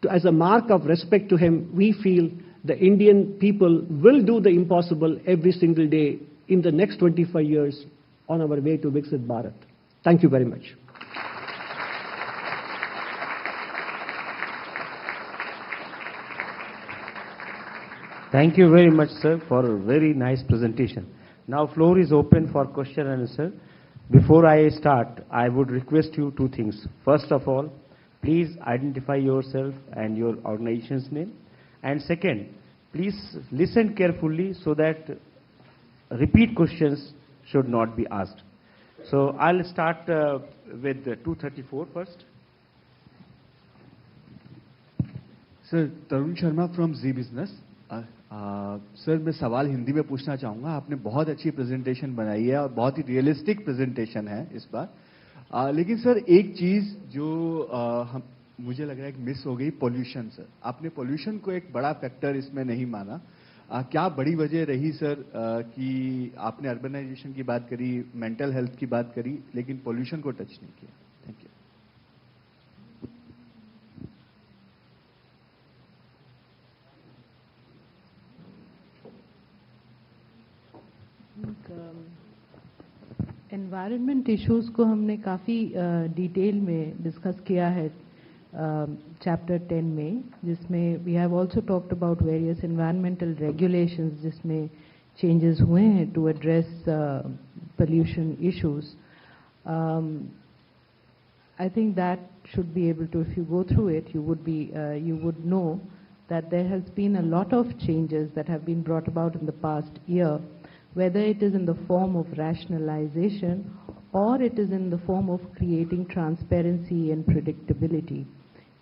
as a mark of respect to him, we feel the Indian people will do the impossible every single day in the next 25 years on our way to Viksit Bharat. Thank you very much. Thank you very much, sir, for a very nice presentation. Now, floor is open for question and answer. Before I start, I would request you two things. First of all, please identify yourself and your organization's name. And second, please listen carefully so that repeat questions should not be asked. So I'll start with 234 first. Sir, Tarun Sharma from Z Business. Sir मैं सवाल हिंदी में पूछना चाहूँगा. आपने बहुत अच्छी presentation बनाई है और बहुत ही रियलिस्टिक प्रेजेंटेशन है इस बार. लेकिन सर एक चीज़ जो मुझे लग रहा है कि मिस हो गई, पोल्यूशन. सर आपने पोल्यूशन को एक बड़ा फैक्टर इसमें नहीं माना. क्या बड़ी वजह रही सर कि आपने अर्बनाइजेशन की बात करी, मेंटल हेल्थ की बात करी, लेकिन पोल्यूशन को टच नहीं किया? Thank you. एनवायरनमेंट इश्यूज को हमने काफ़ी डिटेल में डिस्कस किया है चैप्टर 10 में, जिसमें we have also talked about various environmental regulations जिसमें चेंजेस हुए हैं to address pollution issues. I think that should be able to, if you go through it, you would know that there has been a lot of changes that have been brought about in the past year, whether it is in the form of rationalization or it is in the form of creating transparency and predictability.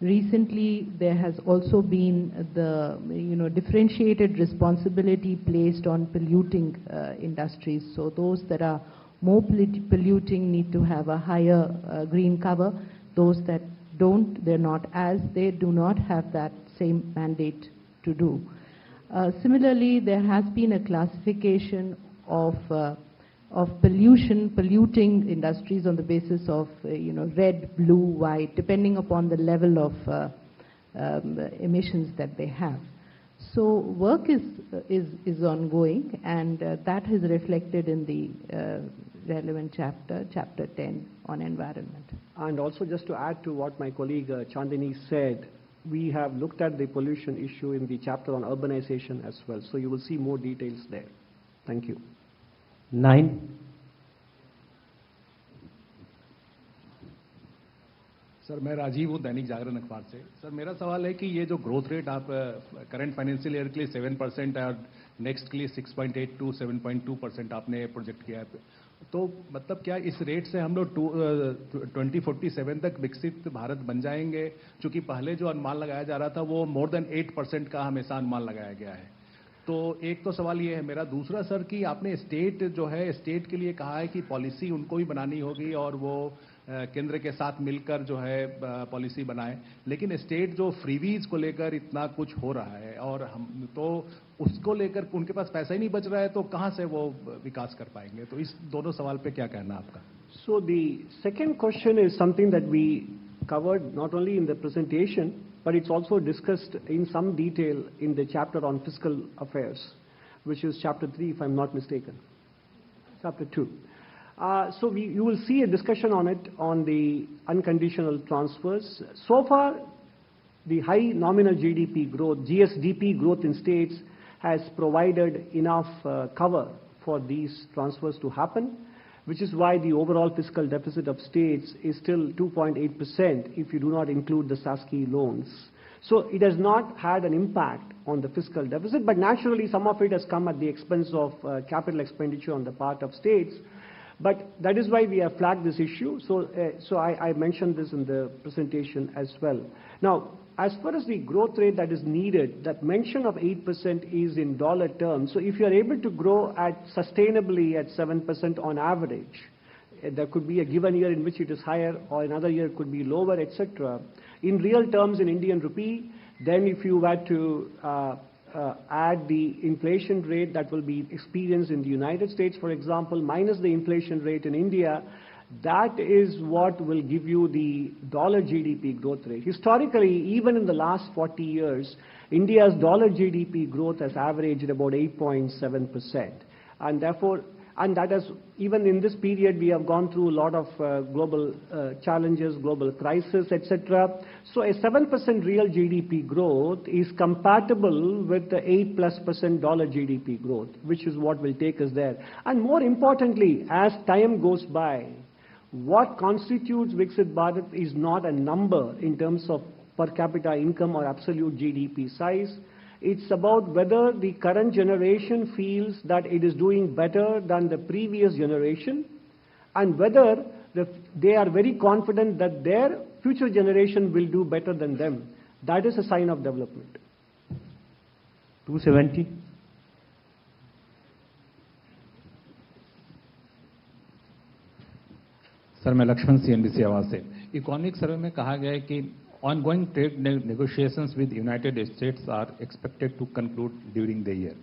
Recently, there has also been the differentiated responsibility placed on polluting industries. So those that are more polluting need to have a higher green cover. Those that don't, they do not have that same mandate to do. Similarly, there has been a classification of polluting industries on the basis of red, blue, white, depending upon the level of emissions that they have. So work is ongoing, and that is reflected in the relevant chapter 10 on environment. And also, just to add to what my colleague Chandini said, we have looked at the pollution issue in the chapter on urbanization as well. So you will see more details there. Thank you. 9. Sir मैं राजीव हूँ दैनिक जागरण अखबार से. Sir मेरा सवाल है कि ये जो ग्रोथ रेट आप करंट फाइनेंशियल ईयर के लिए 7% है और नेक्स्ट के लिए 6.8 to 7.2% आपने प्रोजेक्ट किया है, तो मतलब क्या इस रेट से हम लोग 2047 तक विकसित भारत बन जाएंगे? क्योंकि पहले जो अनुमान लगाया जा रहा था वो मोर देन 8% का हमेशा अनुमान लगाया गया है. तो एक तो सवाल ये है मेरा. दूसरा सर कि आपने स्टेट जो है, स्टेट के लिए कहा है कि पॉलिसी उनको ही बनानी होगी और वो केंद्र के साथ मिलकर जो है पॉलिसी बनाए, लेकिन स्टेट जो फ्रीवीज को लेकर इतना कुछ हो रहा है और हम तो उसको लेकर उनके पास पैसा ही नहीं बच रहा है, तो कहाँ से वो विकास कर पाएंगे? तो इस दोनों सवाल पे क्या कहना आपका? So the second question is something that we covered not only in the presentation, but it's also discussed in some detail in the chapter on fiscal affairs, which is chapter 3, if I'm not mistaken. Chapter 2. So you will see a discussion on it on the unconditional transfers. So far, the high nominal GDP growth, GSDP growth in states has provided enough cover for these transfers to happen, which is why the overall fiscal deficit of states is still 2.8% if you do not include the SASCI loans. So it has not had an impact on the fiscal deficit, but naturally some of it has come at the expense of capital expenditure on the part of states. But that is why we have flagged this issue. So I mentioned this in the presentation as well. Now, as far as the growth rate that is needed, that mention of 8% is in dollar terms. So if you are able to grow at sustainably at 7% on average, there could be a given year in which it is higher, or another year it could be lower, etc. In real terms, in Indian rupee, then if you were to add the inflation rate that will be experienced in the United States, for example, minus the inflation rate in India, that is what will give you the dollar GDP growth rate. Historically, even in the last 40 years, India's dollar GDP growth has averaged about 8.7%. And therefore, and that has, even in this period, we have gone through a lot of global challenges, global crisis, etc. So a 7% real GDP growth is compatible with the 8+% dollar GDP growth, which is what will take us there. And more importantly, as time goes by, what constitutes Viksit Bharat is not a number in terms of per capita income or absolute GDP size. It's about whether the current generation feels that it is doing better than the previous generation, and whether they are very confident that their future generation will do better than them. That is a sign of development. 270. Sir मैं Lakshman CNBC आवाज से economic survey में कहा गया है कि ongoing trade negotiations with United States are expected to conclude during the year,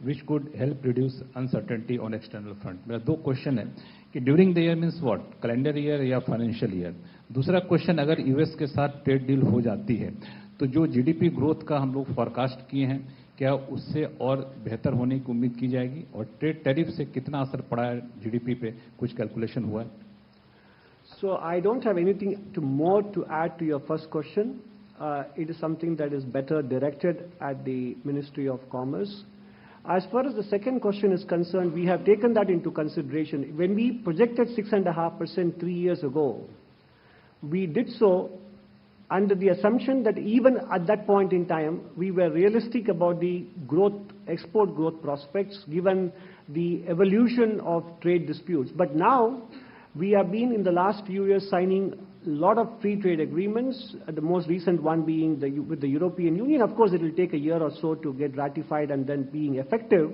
which could help reduce uncertainty on external front. मेरा दो क्वेश्चन है कि during the year means what, calendar year या फाइनेंशियल ईयर. दूसरा question, अगर US के साथ trade deal हो जाती है तो जो जीडीपी ग्रोथ का हम लोग फॉरकास्ट किए हैं, क्या उससे और बेहतर होने की उम्मीद की जाएगी, और ट्रेड टैरिफ से कितना असर पड़ा है जीडीपी पे, कुछ कैलकुलेशन हुआ है? So I don't have anything more to add to your first question. It is something that is better directed at the Ministry of Commerce. As far as the second question is concerned, we have taken that into consideration. When we projected 6.5% 3 years ago, we did so under the assumption that even at that point in time, we were realistic about the growth, export growth prospects, given the evolution of trade disputes. But now, we have been in the last few years signing a lot of free trade agreements, the most recent one being with the European Union. Of course, it will take a year or so to get ratified and then being effective.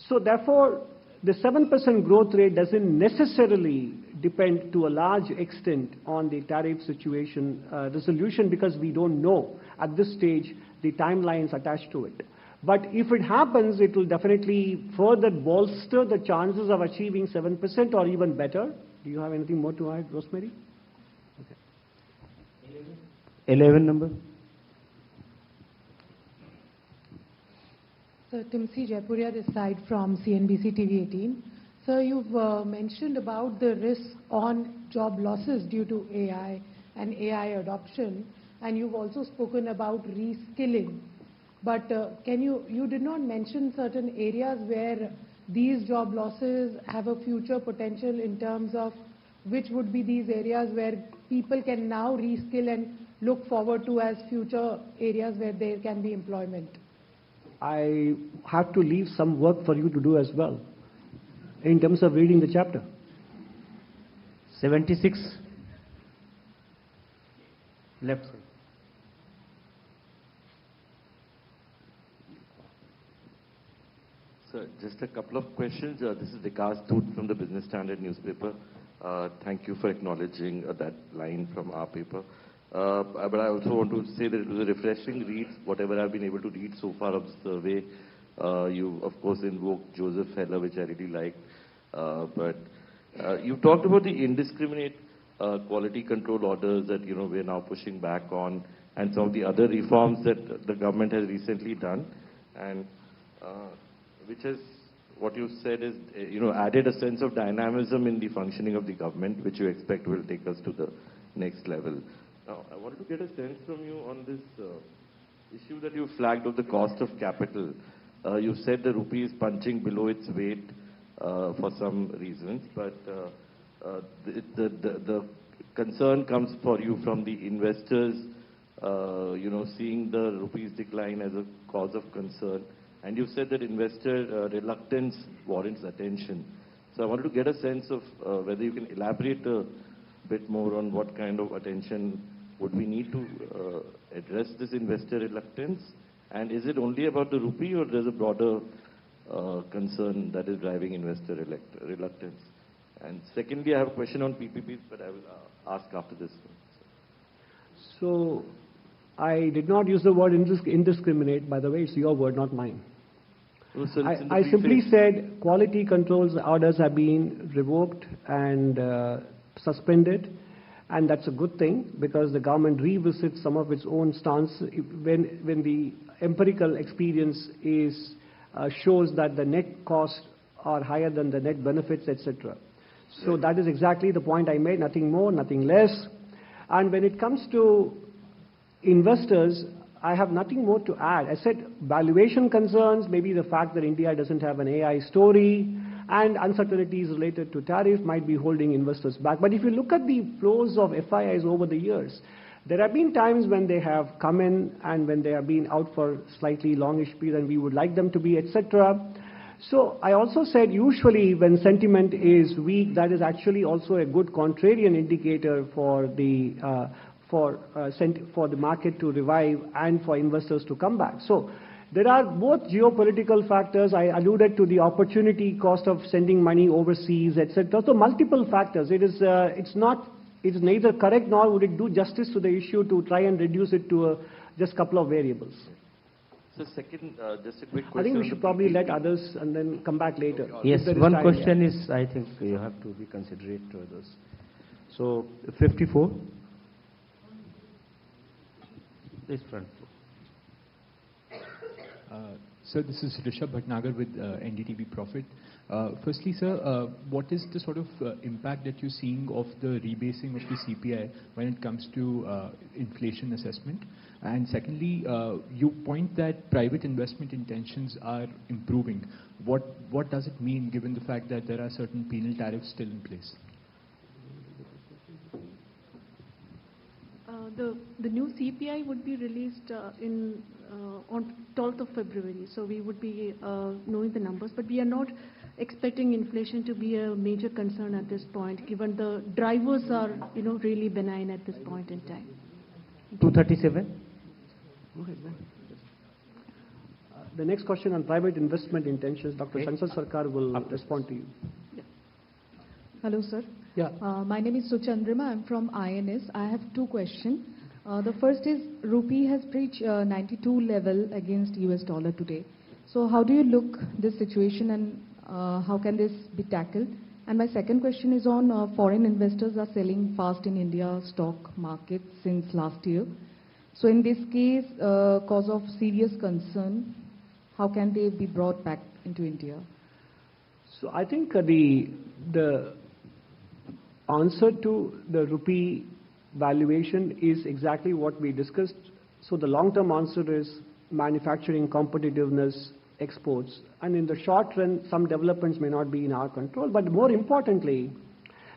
So therefore, the 7% growth rate doesn't necessarily depend to a large extent on the tariff situation resolution, because we don't know at this stage the timelines attached to it. But if it happens, it will definitely further bolster the chances of achieving 7% or even better. Do you have anything more to add, Rosemary? Okay. 11 number. So Timsi Jaipuria this side from CNBC TV 18. So you've mentioned about the risk on job losses due to AI and AI adoption, and you've also spoken about reskilling. But you did not mention certain areas where these job losses have a future potential, in terms of which would be these areas where people can now reskill and look forward to as future areas where there can be employment. I have to leave some work for you to do as well, in terms of reading the chapter. 76. Left side. Sir, just a couple of questions. This is Vikas Doot from the Business Standard newspaper. Thank you for acknowledging that line from our paper. But I also want to say that it was a refreshing read, whatever I've been able to read so far of the survey. You, of course, invoked Joseph Heller, which I really liked. But you talked about the indiscriminate quality control orders that, we're now pushing back on, and some of the other reforms that the government has recently done. And which is, what you said is, added a sense of dynamism in the functioning of the government, which you expect will take us to the next level. Now, I wanted to get a sense from you on this issue that you flagged of the cost of capital. You said the rupee is punching below its weight for some reasons, but the concern comes for you from the investors, seeing the rupee's decline as a cause of concern. And you said that investor reluctance warrants attention. So I wanted to get a sense of whether you can elaborate a bit more on what kind of attention would we need to address this investor reluctance? And is it only about the rupee, or there's a broader concern that is driving investor reluctance? And secondly, I have a question on PPPs, but I will ask after this one. So I did not use the word indiscriminate. By the way, it's your word, not mine. Oh, so I simply said quality controls orders have been revoked and suspended, and that's a good thing because the government revisits some of its own stance when the empirical experience is shows that the net costs are higher than the net benefits, etc. So that is exactly the point I made, nothing more, nothing less. And when it comes to investors, I have nothing more to add. I said valuation concerns, maybe the fact that India doesn't have an AI story, and uncertainties related to tariff might be holding investors back. But if you look at the flows of FIIs over the years, there have been times when they have come in and when they have been out for slightly longish period and we would like them to be, etc. So I also said usually when sentiment is weak, that is actually also a good contrarian indicator for the market to revive and for investors to come back. So there are both geopolitical factors. I alluded to the opportunity cost of sending money overseas, etc. So multiple factors. It's neither correct nor would it do justice to the issue to try and reduce it to just a couple of variables. So second, just a quick question. I think we should probably let others and then come back later. Yes, one question is, I think you have to be considerate to others. So 54. This front. Sir, this is Rishabh Bhatnagar with NDTV Profit. Firstly, sir, what is the sort of impact that you're seeing of the rebasing of the CPI when it comes to inflation assessment? And secondly, you point that private investment intentions are improving. What does it mean given the fact that there are certain penal tariffs still in place? The new CPI would be released on 12th of February, so we would be knowing the numbers, but we are not expecting inflation to be a major concern at this point, given the drivers are really benign at this point in time. 237. Go ahead, man. The next question on private investment intentions, Dr. Shansal Sarkar will respond to you. Hello, sir. Yeah. My name is Suchandrima. I'm from INS. I have two questions. The first is rupee has breached 92 level against US dollar today. So how do you look this situation and how can this be tackled? And my second question is on foreign investors are selling fast in India stock market since last year. So in this case, cause of serious concern, how can they be brought back into India? So I think the answer to the rupee valuation is exactly what we discussed. So the long-term answer is manufacturing competitiveness, exports, and in the short run, some developments may not be in our control. But more importantly,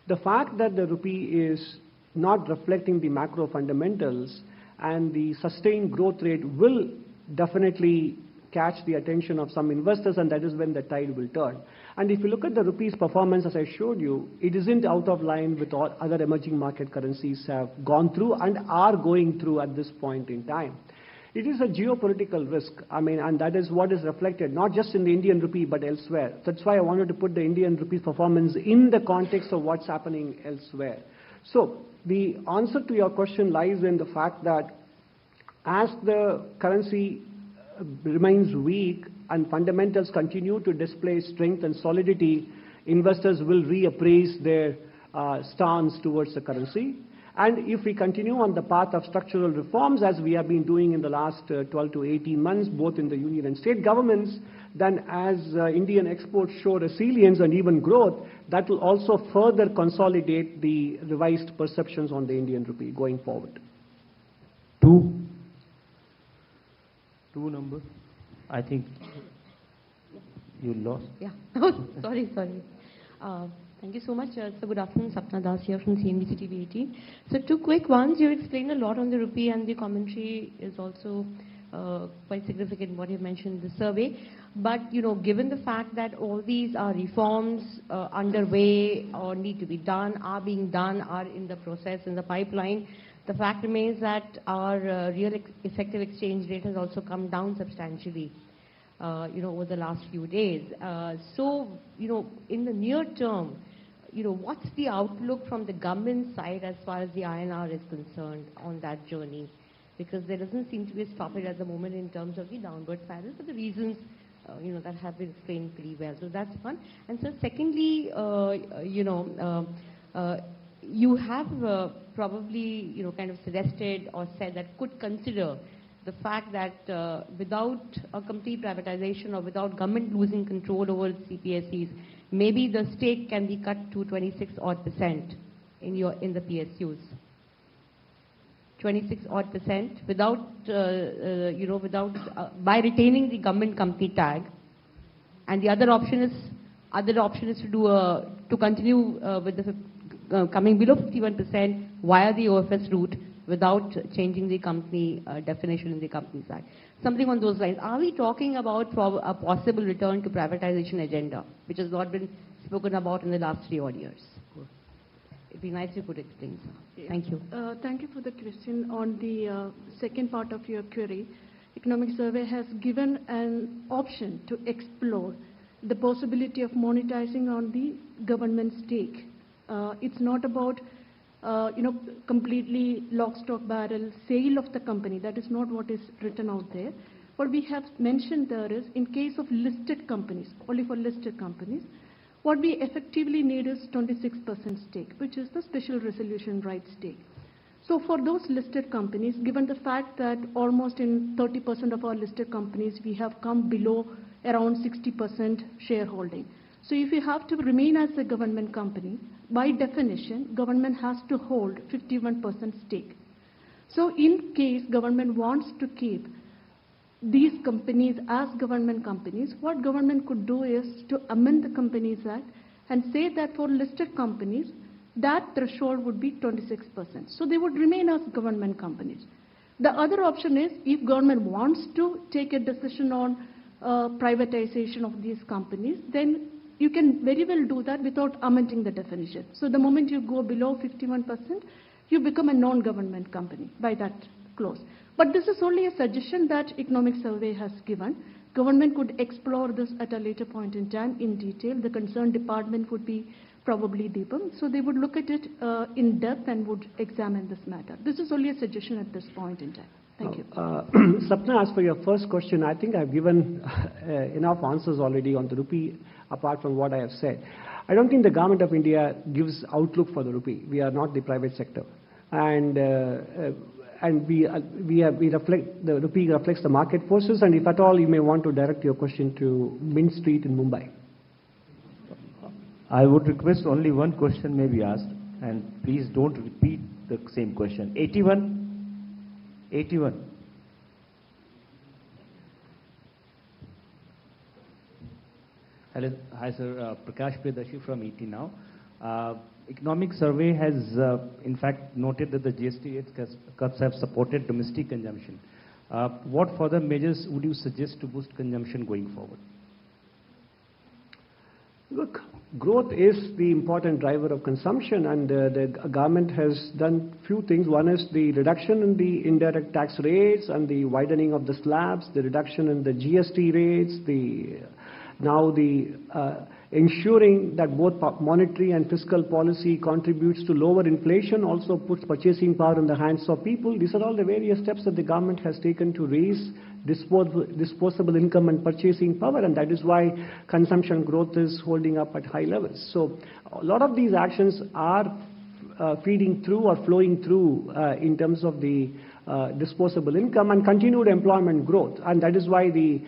the fact that the rupee is not reflecting the macro fundamentals and the sustained growth rate will definitely catch the attention of some investors, and that is when the tide will turn. And if you look at the rupee's performance, as I showed you, it isn't out of line with all other emerging market currencies have gone through and are going through at this point in time. It is a geopolitical risk, and that is what is reflected, not just in the Indian rupee, but elsewhere. That's why I wanted to put the Indian rupee's performance in the context of what's happening elsewhere. So the answer to your question lies in the fact that as the currency remains weak and fundamentals continue to display strength and solidity, investors will reappraise their stance towards the currency. And if we continue on the path of structural reforms, as we have been doing in the last 12 to 18 months, both in the union and state governments, then as Indian exports show resilience and even growth, that will also further consolidate the revised perceptions on the Indian rupee going forward. Two number. I think you lost. Yeah. Sorry. Thank you so much. So good afternoon, Sapna Das here from CNBC TV 18. So two quick ones. You explained a lot on the rupee and the commentary is also quite significant what you mentioned in the survey. But, given the fact that all these are reforms underway or need to be done, are being done, are in the process, in the pipeline, the fact remains that our real effective exchange rate has also come down substantially, over the last few days. So, in the near term, what's the outlook from the government side as far as the INR is concerned on that journey? Because there doesn't seem to be a stoppage at the moment in terms of the downward spiral for the reasons that have been explained pretty well. So that's one. And so secondly, you have probably, kind of suggested or said that could consider the fact that without a complete privatization or without government losing control over CPSEs, maybe the stake can be cut to 26% in the PSUs. 26% without, by retaining the government company tag. And the other option is to continue with the coming below 51% via the OFS route without changing the company definition in the Companies Act. Something on those lines. Are we talking about a possible return to privatization agenda, which has not been spoken about in the last 3 odd years? It'd be nice if you could explain, sir. Thank you. Thank you for the question. On the second part of your query, Economic Survey has given an option to explore the possibility of monetizing on the government stake. It's not about completely lock, stock, barrel sale of the company. That is not what is written out there. What we have mentioned there is, in case of listed companies, only for listed companies, what we effectively need is 26% stake, which is the special resolution right stake. So for those listed companies, given the fact that almost in 30% of our listed companies, we have come below around 60% shareholding. So if you have to remain as a government company, by definition, government has to hold 51% stake. So in case government wants to keep these companies as government companies, what government could do is to amend the Companies Act and say that for listed companies, that threshold would be 26%. So they would remain as government companies. The other option is, if government wants to take a decision on privatization of these companies, then you can very well do that without amending the definition. So the moment you go below 51%, you become a non-government company by that clause. But this is only a suggestion that Economic Survey has given. Government could explore this at a later point in time in detail. The concerned department would be probably deeper. So they would look at it in depth and would examine this matter. This is only a suggestion at this point in time. Thank you. Sapna, as for your first question, I think I've given enough answers already on the rupee, apart from what I have said. I don't think the government of India gives outlook for the rupee. We are not the private sector. And we reflect, the rupee reflects the market forces, and if at all, you may want to direct your question to Mint Street in Mumbai. I would request only one question may be asked, and please don't repeat the same question. 81. Hello, hi sir, Prakash Priyadarshi from ET Now. Economic Survey has in fact noted that the GST cuts have supported domestic consumption. What further measures would you suggest to boost consumption going forward? Look, growth is the important driver of consumption, and the government has done few things. One is the reduction in the indirect tax rates and the widening of the slabs, the reduction in the GST rates, now the ensuring that both monetary and fiscal policy contributes to lower inflation, also puts purchasing power in the hands of people. These are all the various steps that the government has taken to raise disposable income and purchasing power, and that is why consumption growth is holding up at high levels. So a lot of these actions are feeding through or flowing through in terms of the disposable income and continued employment growth, and that is why the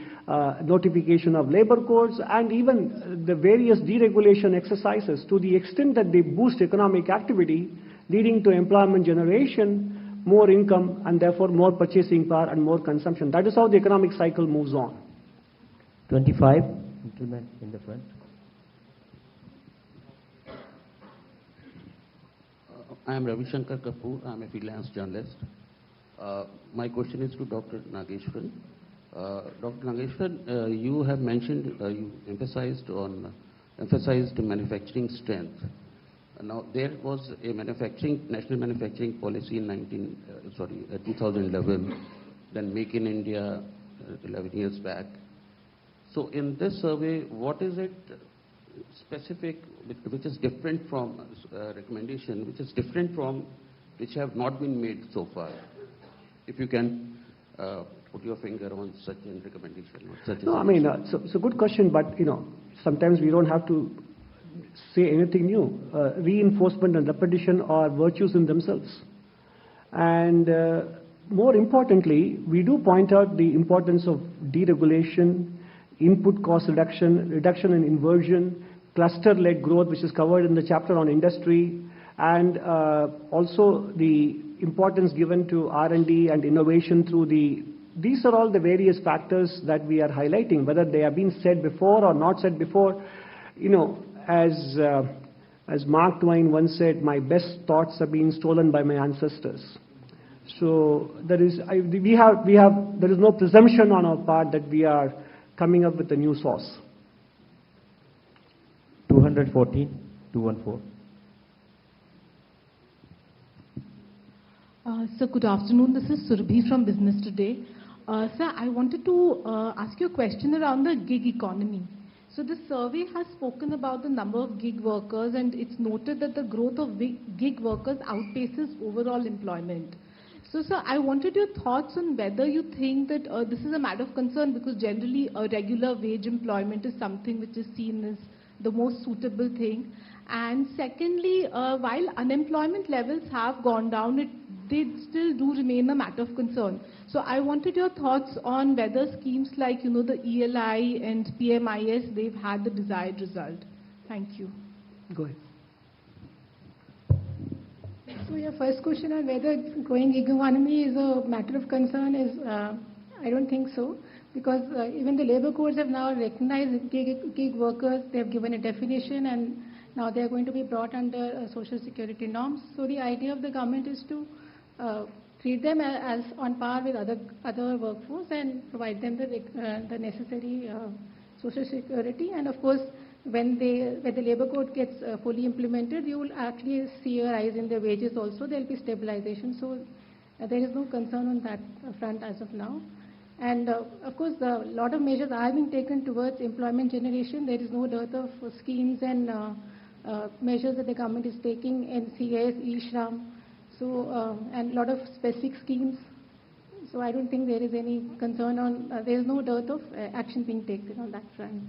notification of labor codes and even the various deregulation exercises, to the extent that they boost economic activity, leading to employment generation, more income, and therefore more purchasing power and more consumption. That is how the economic cycle moves on. 25, gentlemen in the front. I am Ravi Shankar Kapoor. I am a freelance journalist. My question is to Dr. Nageshwaran. Dr. Nageshwar, you have mentioned, you emphasized manufacturing strength. Now, there was a national manufacturing policy in 2011, then Make in India 11 years back. So in this survey, what is it specific, which is different from recommendation, which is different from which have not been made so far? If you can put your finger on such a recommendation. Or such No, I mean, it's a good question, but sometimes we don't have to say anything new. Reinforcement and repetition are virtues in themselves. And more importantly, we do point out the importance of deregulation, input cost reduction, reduction in inversion, cluster-led growth, which is covered in the chapter on industry, and also the importance given to R&D and innovation through these are all the various factors that we are highlighting, whether they have been said before or not said before. As Mark Twain once said, my best thoughts have been stolen by my ancestors. So there is no presumption on our part that we are coming up with a new source. 214, 214. Sir, good afternoon. This is Surbhi from Business Today. Sir, I wanted to ask you a question around the gig economy. So the survey has spoken about the number of gig workers, and it's noted that the growth of gig workers outpaces overall employment. So, sir, I wanted your thoughts on whether you think that this is a matter of concern, because generally a regular wage employment is something which is seen as the most suitable thing. And secondly, while unemployment levels have gone down, they still do remain a matter of concern. So I wanted your thoughts on whether schemes like, the ELI and PMIS, they've had the desired result. Thank you. Go ahead. So your first question on whether growing gig economy is a matter of concern is, I don't think so, because even the labor codes have now recognized gig workers. They have given a definition, and now they are going to be brought under social security norms. So the idea of the government is to treat them as on par with other workforce and provide them the necessary social security. And of course, when the labor code gets fully implemented, you will actually see a rise in their wages also. There will be stabilization. So there is no concern on that front as of now. And of course, a lot of measures are being taken towards employment generation. There is no dearth of schemes and measures that the government is taking, NCS, E-Shram, so and a lot of specific schemes. So I don't think there is any concern on, there is no dearth of action being taken on that front.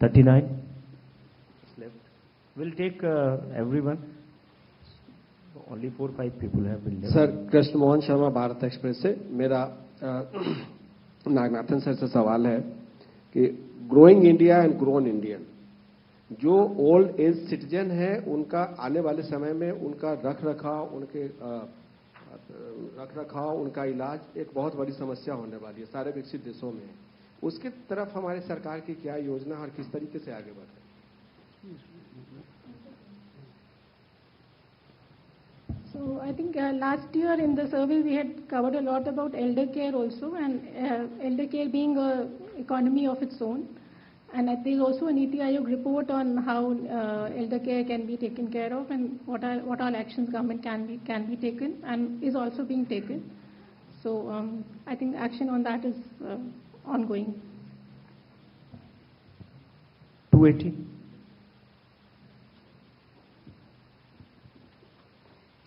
39 left. We'll take everyone. Only 4 or 5 people have been left. Sir Krishna Mohan Sharma Bharat express से मेरा Naganathan sir से सवाल है कि growing India and grown Indian, जो old age citizen है उनका आने वाले समय में उनका रख रखाव उनका इलाज एक बहुत बड़ी समस्या होने वाली है सारे विकसित देशों में। उसकी तरफ हमारी सरकार की क्या योजना और किस तरीके से आगे बढ़ रही है? So I think last year in the survey we had covered a lot about elder care also, and elder care being an economy of its own. And there is also a NITI Aayog report on how elder care can be taken care of and what all actions government can be taken and is also being taken. So I think action on that is ongoing. 280.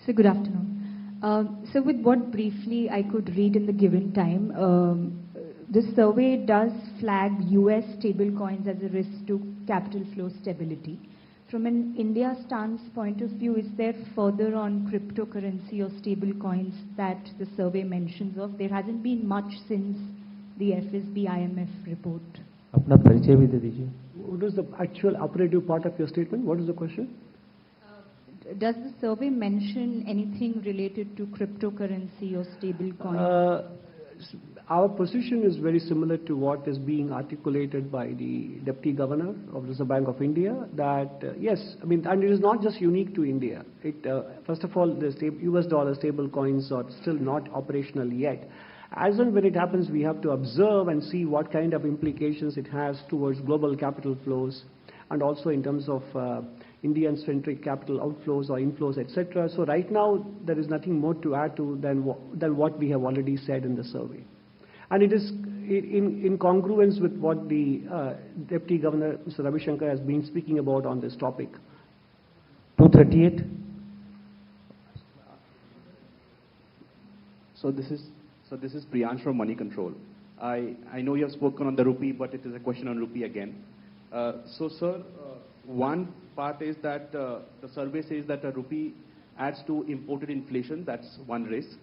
So good afternoon. So with what briefly I could read in the given time, this survey does flag US stablecoins as a risk to capital flow stability. From an India stance point of view, is there further on cryptocurrency or stablecoins that the survey mentions of? There hasn't been much since the FSB IMF report. अपना परिचय भी दे दीजिए. What is the actual operative part of your statement? What is the question? Does the survey mention anything related to cryptocurrency or stablecoin? Our position is very similar to what is being articulated by the Deputy Governor of the Reserve Bank of India, that yes, I mean, and it is not just unique to India. First of all, the US dollar stable coins are still not operational yet. As and when it happens, we have to observe and see what kind of implications it has towards global capital flows, and also in terms of Indian-centric capital outflows or inflows, etc. So right now, there is nothing more to add to than what we have already said in the survey. And it is in congruence with what the Deputy Governor, Mr. Ravi Shankar, has been speaking about on this topic. 238. So this is Priyansh from Money Control. I know you have spoken on the rupee, but it is a question on rupee again. So sir, one part is that the survey says that a rupee adds to imported inflation. That's one risk.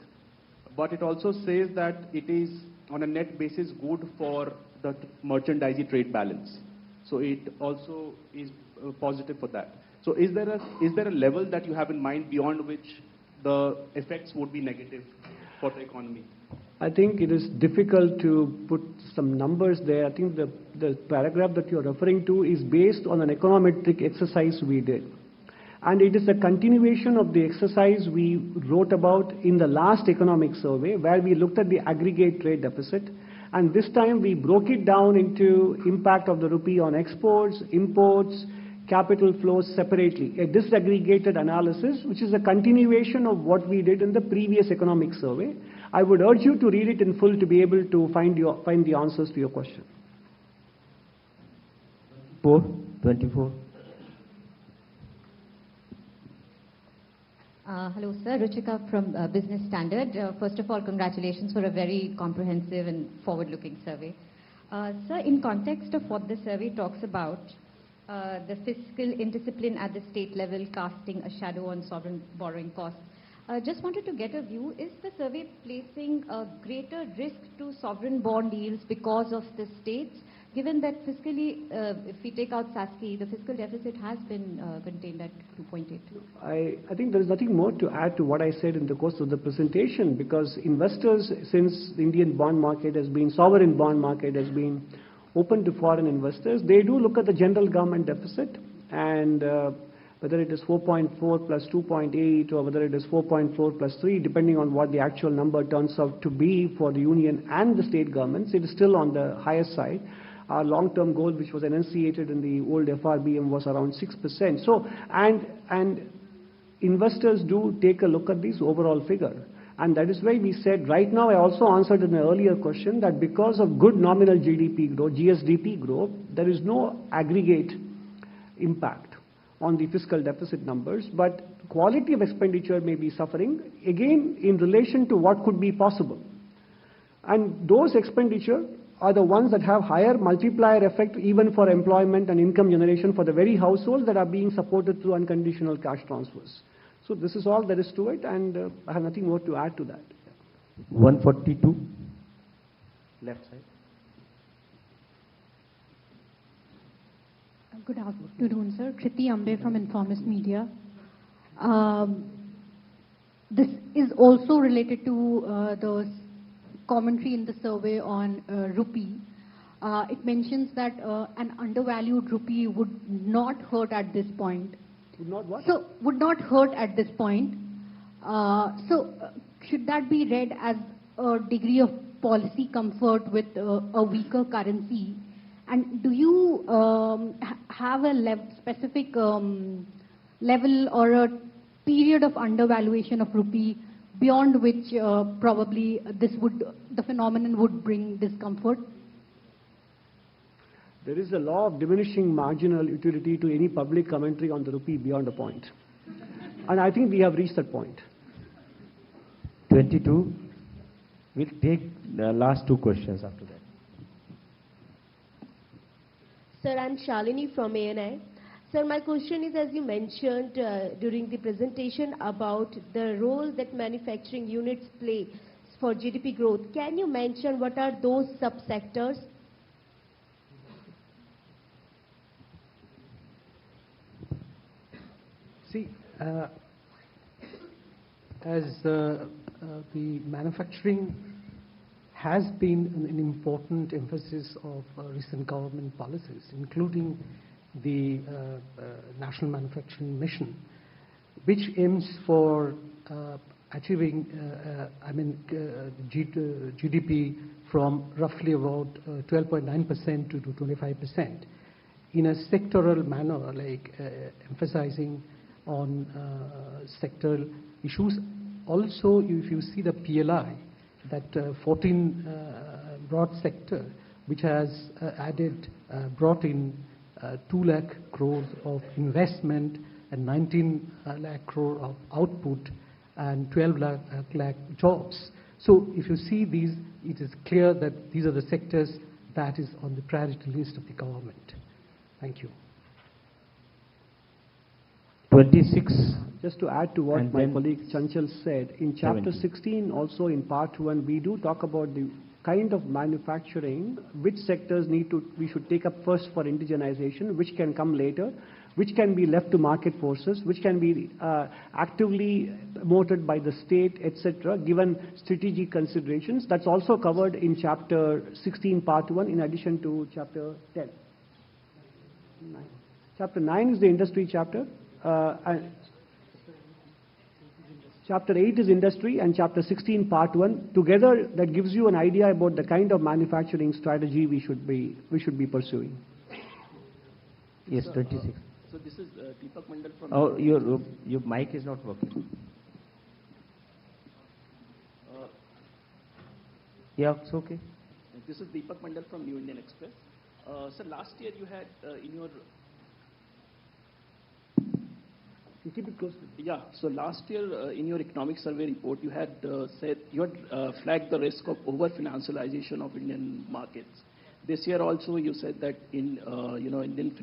But it also says that it is on a net basis good for the merchandise trade balance. So it also is positive for that. So is there a level that you have in mind beyond which the effects would be negative for the economy? I think it is difficult to put some numbers there. I think the paragraph that you're referring to is based on an econometric exercise we did. And it is a continuation of the exercise we wrote about in the last economic survey, where we looked at the aggregate trade deficit. And this time we broke it down into impact of the rupee on exports, imports, capital flows separately. A disaggregated analysis, which is a continuation of what we did in the previous economic survey. I would urge you to read it in full to be able to find the answers to your question. 24. Hello, sir. Ruchika from Business Standard. First of all, congratulations for a very comprehensive and forward-looking survey. Sir, in context of what the survey talks about, the fiscal indiscipline at the state level casting a shadow on sovereign borrowing costs, just wanted to get a view, is the survey placing a greater risk to sovereign bond yields because of the states, given that fiscally, if we take out SASCI, the fiscal deficit has been contained at 2.8? I think there is nothing more to add to what I said in the course of the presentation, because investors, since the Indian bond market has been, sovereign bond market has been open to foreign investors, they do look at the general government deficit, and whether it is 4.4 plus 2.8 or whether it is 4.4 plus 3, depending on what the actual number turns out to be for the union and the state governments, it is still on the higher side. Our long-term goal, which was enunciated in the old FRBM, was around 6%. So, and investors do take a look at this overall figure. And that is why we said, right now, I also answered in an earlier question that because of good nominal GDP growth, GSDP growth, there is no aggregate impact on the fiscal deficit numbers, but quality of expenditure may be suffering, again, in relation to what could be possible. And those expenditure are the ones that have higher multiplier effect even for employment and income generation for the very households that are being supported through unconditional cash transfers. So this is all there is to it, and I have nothing more to add to that. 142. Left side. Good afternoon, sir. Kriti Ambe from Informist Media. This is also related to the commentary in the survey on rupee. It mentions that an undervalued rupee would not hurt at this point. Would not what? So, would not hurt at this point. Should that be read as a degree of policy comfort with a weaker currency? And do you have a specific level or a period of undervaluation of rupee beyond which probably the phenomenon would bring discomfort? There is a law of diminishing marginal utility to any public commentary on the rupee beyond a point. And I think we have reached that point. 22. We'll take the last two questions after that. Sir, I'm Shalini from ANI. Sir, my question is, as you mentioned during the presentation about the role that manufacturing units play for GDP growth, can you mention what are those subsectors? See, as the manufacturing has been an important emphasis of recent government policies, including the National Manufacturing Mission, which aims for achieving, GDP from roughly about 12.9% to 25% in a sectoral manner, like emphasizing on sectoral issues. Also, if you see the PLI, that 14 broad sector, which has brought in 2 lakh crores of investment and 19 lakh crore of output and 12 lakh jobs. So if you see these, it is clear that these are the sectors that is on the priority list of the government. Thank you. 26. Just to add to what my colleague Chanchal said, in chapter 16 also in part 1, we do talk about the kind of manufacturing, which sectors we should take up first for indigenization, which can come later, which can be left to market forces, which can be actively promoted by the state, etc., given strategic considerations. That's also covered in chapter 16, part 1, in addition to chapter 10. 9. Chapter 9 is the industry chapter. And chapter 8 is industry, and chapter 16, part 1. Together, that gives you an idea about the kind of manufacturing strategy we should be pursuing. Yes, 26. So this is Deepak Mandal from... Oh, your mic is not working. Yeah, it's okay. This is Deepak Mandal from New Indian Express. Sir, last year you had in your... You keep it close. Yeah, so last year in your economic survey report, you had said, you had flagged the risk of over-financialization of Indian markets. This year also you said that Indian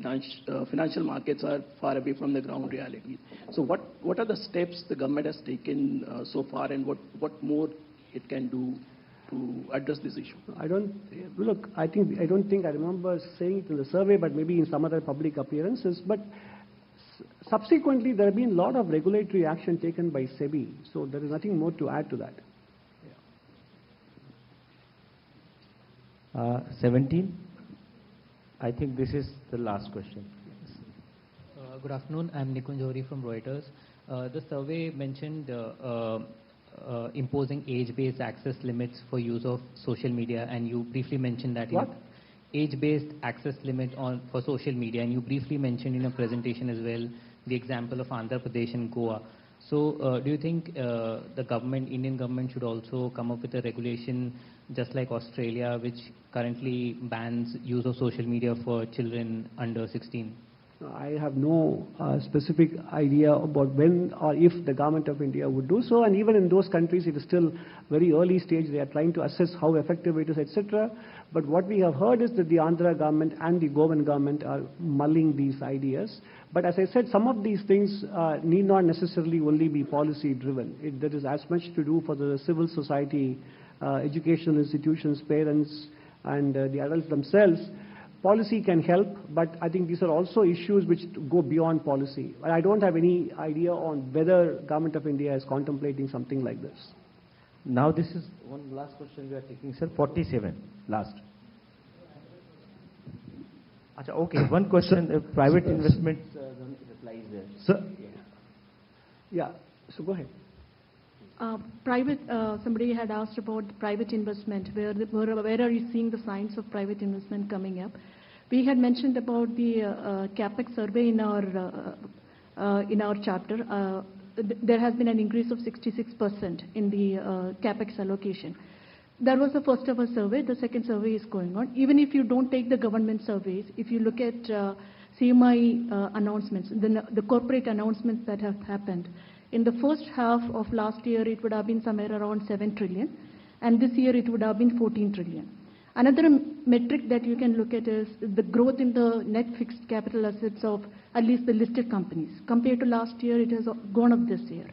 financial markets are far away from the ground reality. So what are the steps the government has taken so far, and what more it can do to address this issue? I don't think I remember saying it in the survey, but maybe in some other public appearances. But subsequently, there have been a lot of regulatory action taken by SEBI, so there is nothing more to add to that. 17. I think this is the last question. Good afternoon. I'm Nikunj Johri from Reuters. The survey mentioned imposing age-based access limits for use of social media, and you briefly mentioned that. What? Age-based access limit for social media, and you briefly mentioned in a presentation as well the example of Andhra Pradesh and Goa. So do you think the government, Indian government, should also come up with a regulation just like Australia, which currently bans use of social media for children under 16? I have no specific idea about when or if the government of India would do so, and even in those countries it is still very early stage. They are trying to assess how effective it is, etc. But what we have heard is that the Andhra government and the Goan government are mulling these ideas. But as I said, some of these things need not necessarily only be policy driven. There is as much to do for the civil society, educational institutions, parents, and the adults themselves. Policy can help, but I think these are also issues which go beyond policy. I don't have any idea on whether Government of India is contemplating something like this. Now this is one last question we are taking, sir. 47, last. Okay, one question. Private investment replies there. Sir, yeah. So go ahead. Somebody had asked about private investment. Where are you seeing the signs of private investment coming up? We had mentioned about the CapEx survey in our chapter. There has been an increase of 66% in the CapEx allocation. That was the first ever survey. The second survey is going on. Even if you don't take the government surveys, if you look at CMI announcements, the corporate announcements that have happened, in the first half of last year, it would have been somewhere around 7 trillion, and this year it would have been 14 trillion. Another metric that you can look at is the growth in the net fixed capital assets of at least the listed companies. Compared to last year, it has gone up this year.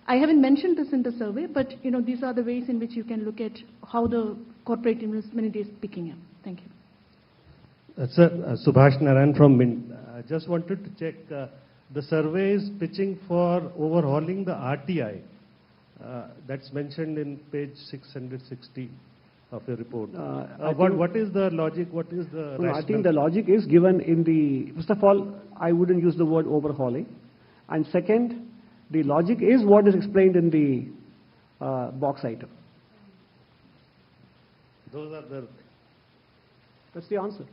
I haven't mentioned this in the survey, but these are the ways in which you can look at how the corporate investment is picking up. Thank you. Sir, Subhash Narayan from Mint. I just wanted to check. The survey is pitching for overhauling the RTI. That's mentioned in page 660 of your report. What is the logic? What is the rationale? I think the logic is given in the... First of all, I wouldn't use the word overhauling. And second, the logic is what is explained in the box item. Those are the... That's the answer.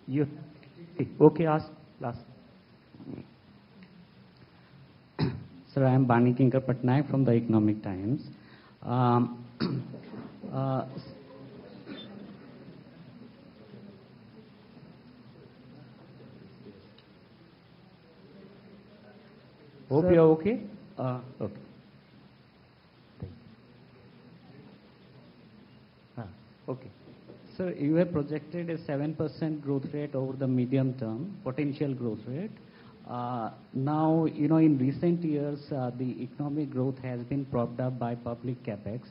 You, okay, ask last. Sir, I am Bani Kinkar Patnaik from the Economic Times. Hope Sir, you are okay. Okay. Okay. Sir, you have projected a 7% growth rate over the medium term, potential growth rate. Now, in recent years, the economic growth has been propped up by public capex.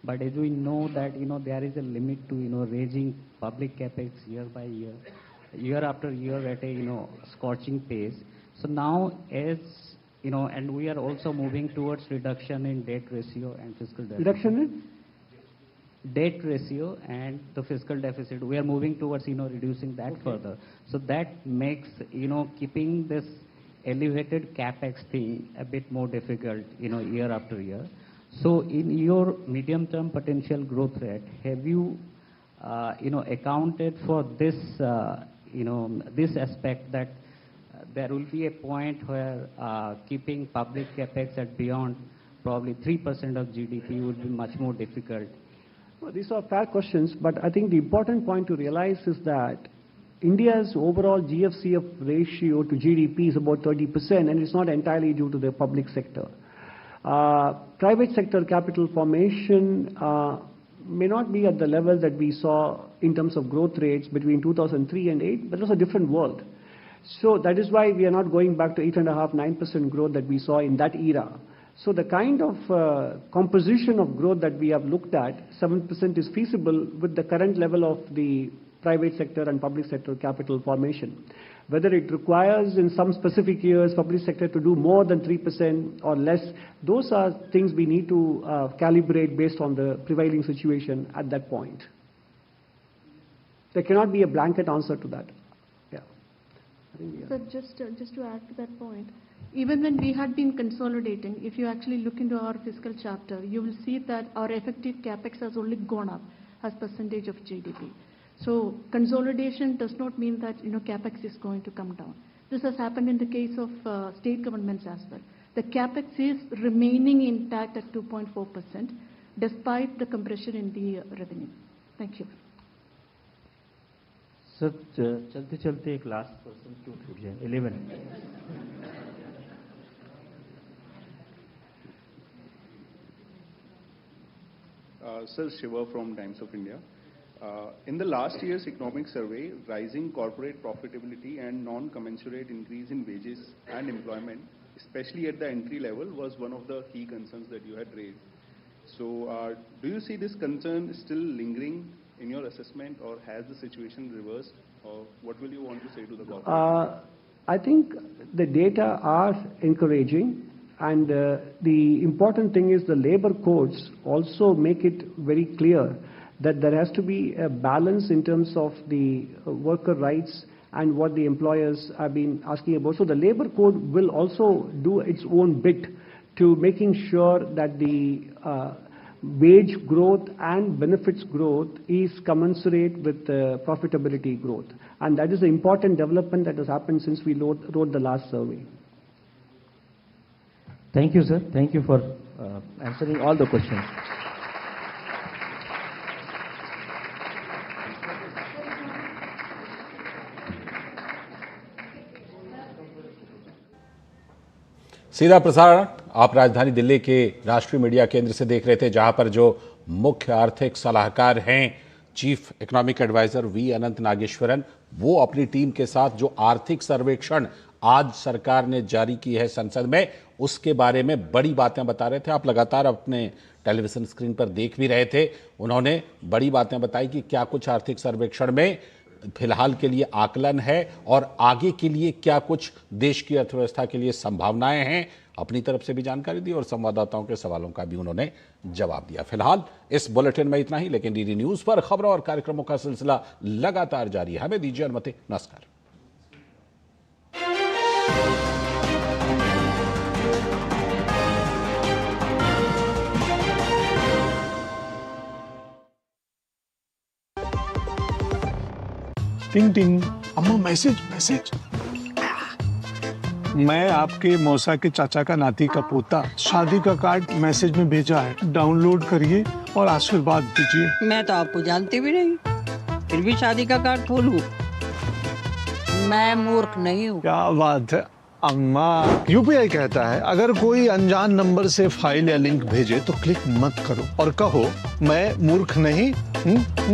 But as we know that, there is a limit to, raising public capex year by year, year after year at a, scorching pace. So now, as, and we are also moving towards reduction in debt ratio and fiscal deficit. Reduction in? Debt ratio and the fiscal deficit, we are moving towards, reducing that further. So that makes, keeping this elevated capex thing a bit more difficult, year after year. So in your medium-term potential growth rate, have you, accounted for this, this aspect that there will be a point where keeping public capex at beyond probably 3% of GDP would be much more difficult? Well, these are fair questions, but I think the important point to realize is that India's overall GFCF ratio to GDP is about 30%, and it's not entirely due to the public sector. Private sector capital formation may not be at the level that we saw in terms of growth rates between 2003 and 2008, but it was a different world. So that is why we are not going back to 8.5%, 9% growth that we saw in that era. So the kind of composition of growth that we have looked at, 7% is feasible with the current level of the private sector and public sector capital formation. Whether it requires in some specific years public sector to do more than 3% or less, those are things we need to calibrate based on the prevailing situation at that point. There cannot be a blanket answer to that. Yeah. So just to add to that point, even when we had been consolidating, if you actually look into our fiscal chapter, you will see that our effective capex has only gone up as percentage of GDP. So consolidation does not mean that capex is going to come down. This has happened in the case of state governments as well. The capex is remaining intact at 2.4% despite the compression in the revenue. Thank you. Sir, चलते एक last person क्यों छूट जाए? 11. Sir, Shiva from Times of India. In the last year's economic survey, rising corporate profitability and non-commensurate increase in wages and employment, especially at the entry level, was one of the key concerns that you had raised. So, do you see this concern still lingering in your assessment, or has the situation reversed, or what will you want to say to the corporate? I think the data are encouraging. And the important thing is the labor codes also make it very clear that there has to be a balance in terms of the worker rights and what the employers have been asking about. So the labor code will also do its own bit to making sure that the wage growth and benefits growth is commensurate with profitability growth. And that is an important development that has happened since we wrote the last survey. Thank you, sir. Thank you for answering all the questions. सीधा प्रसारण आप राजधानी दिल्ली के राष्ट्रीय media केंद्र से देख रहे थे, जहां पर जो मुख्य आर्थिक सलाहकार हैं चीफ इकोनॉमिक एडवाइजर वी अनंत नागेश्वरन, वो अपनी टीम के साथ जो आर्थिक सर्वेक्षण आज सरकार ने जारी की है संसद में, उसके बारे में बड़ी बातें बता रहे थे। आप लगातार अपने टेलीविजन स्क्रीन पर देख भी रहे थे। उन्होंने बड़ी बातें बताई कि क्या कुछ आर्थिक सर्वेक्षण में फिलहाल के लिए आकलन है और आगे के लिए क्या कुछ देश की अर्थव्यवस्था के लिए संभावनाएं हैं। अपनी तरफ से भी जानकारी दी और संवाददाताओं के सवालों का भी उन्होंने जवाब दिया। फिलहाल इस बुलेटिन में इतना ही, लेकिन डीडी न्यूज पर खबरों और कार्यक्रमों का सिलसिला लगातार जारी है। हमें दीजिए अनुमति। नमस्कार। टिंग टिंग, अम्मा मैसेज। मैं आपके मौसा के चाचा का नाती का पोता, शादी का कार्ड मैसेज में भेजा है, डाउनलोड करिए और आशीर्वाद दीजिए। मैं तो आपको जानती भी नहीं, फिर भी शादी का कार्ड खोलूं? मैं मूर्ख नहीं हूँ। क्या बात है अम्मा। यूपीआई कहता है अगर कोई अनजान नंबर से फाइल या लिंक भेजे तो क्लिक मत करो और कहो मैं मूर्ख नहीं हूँ।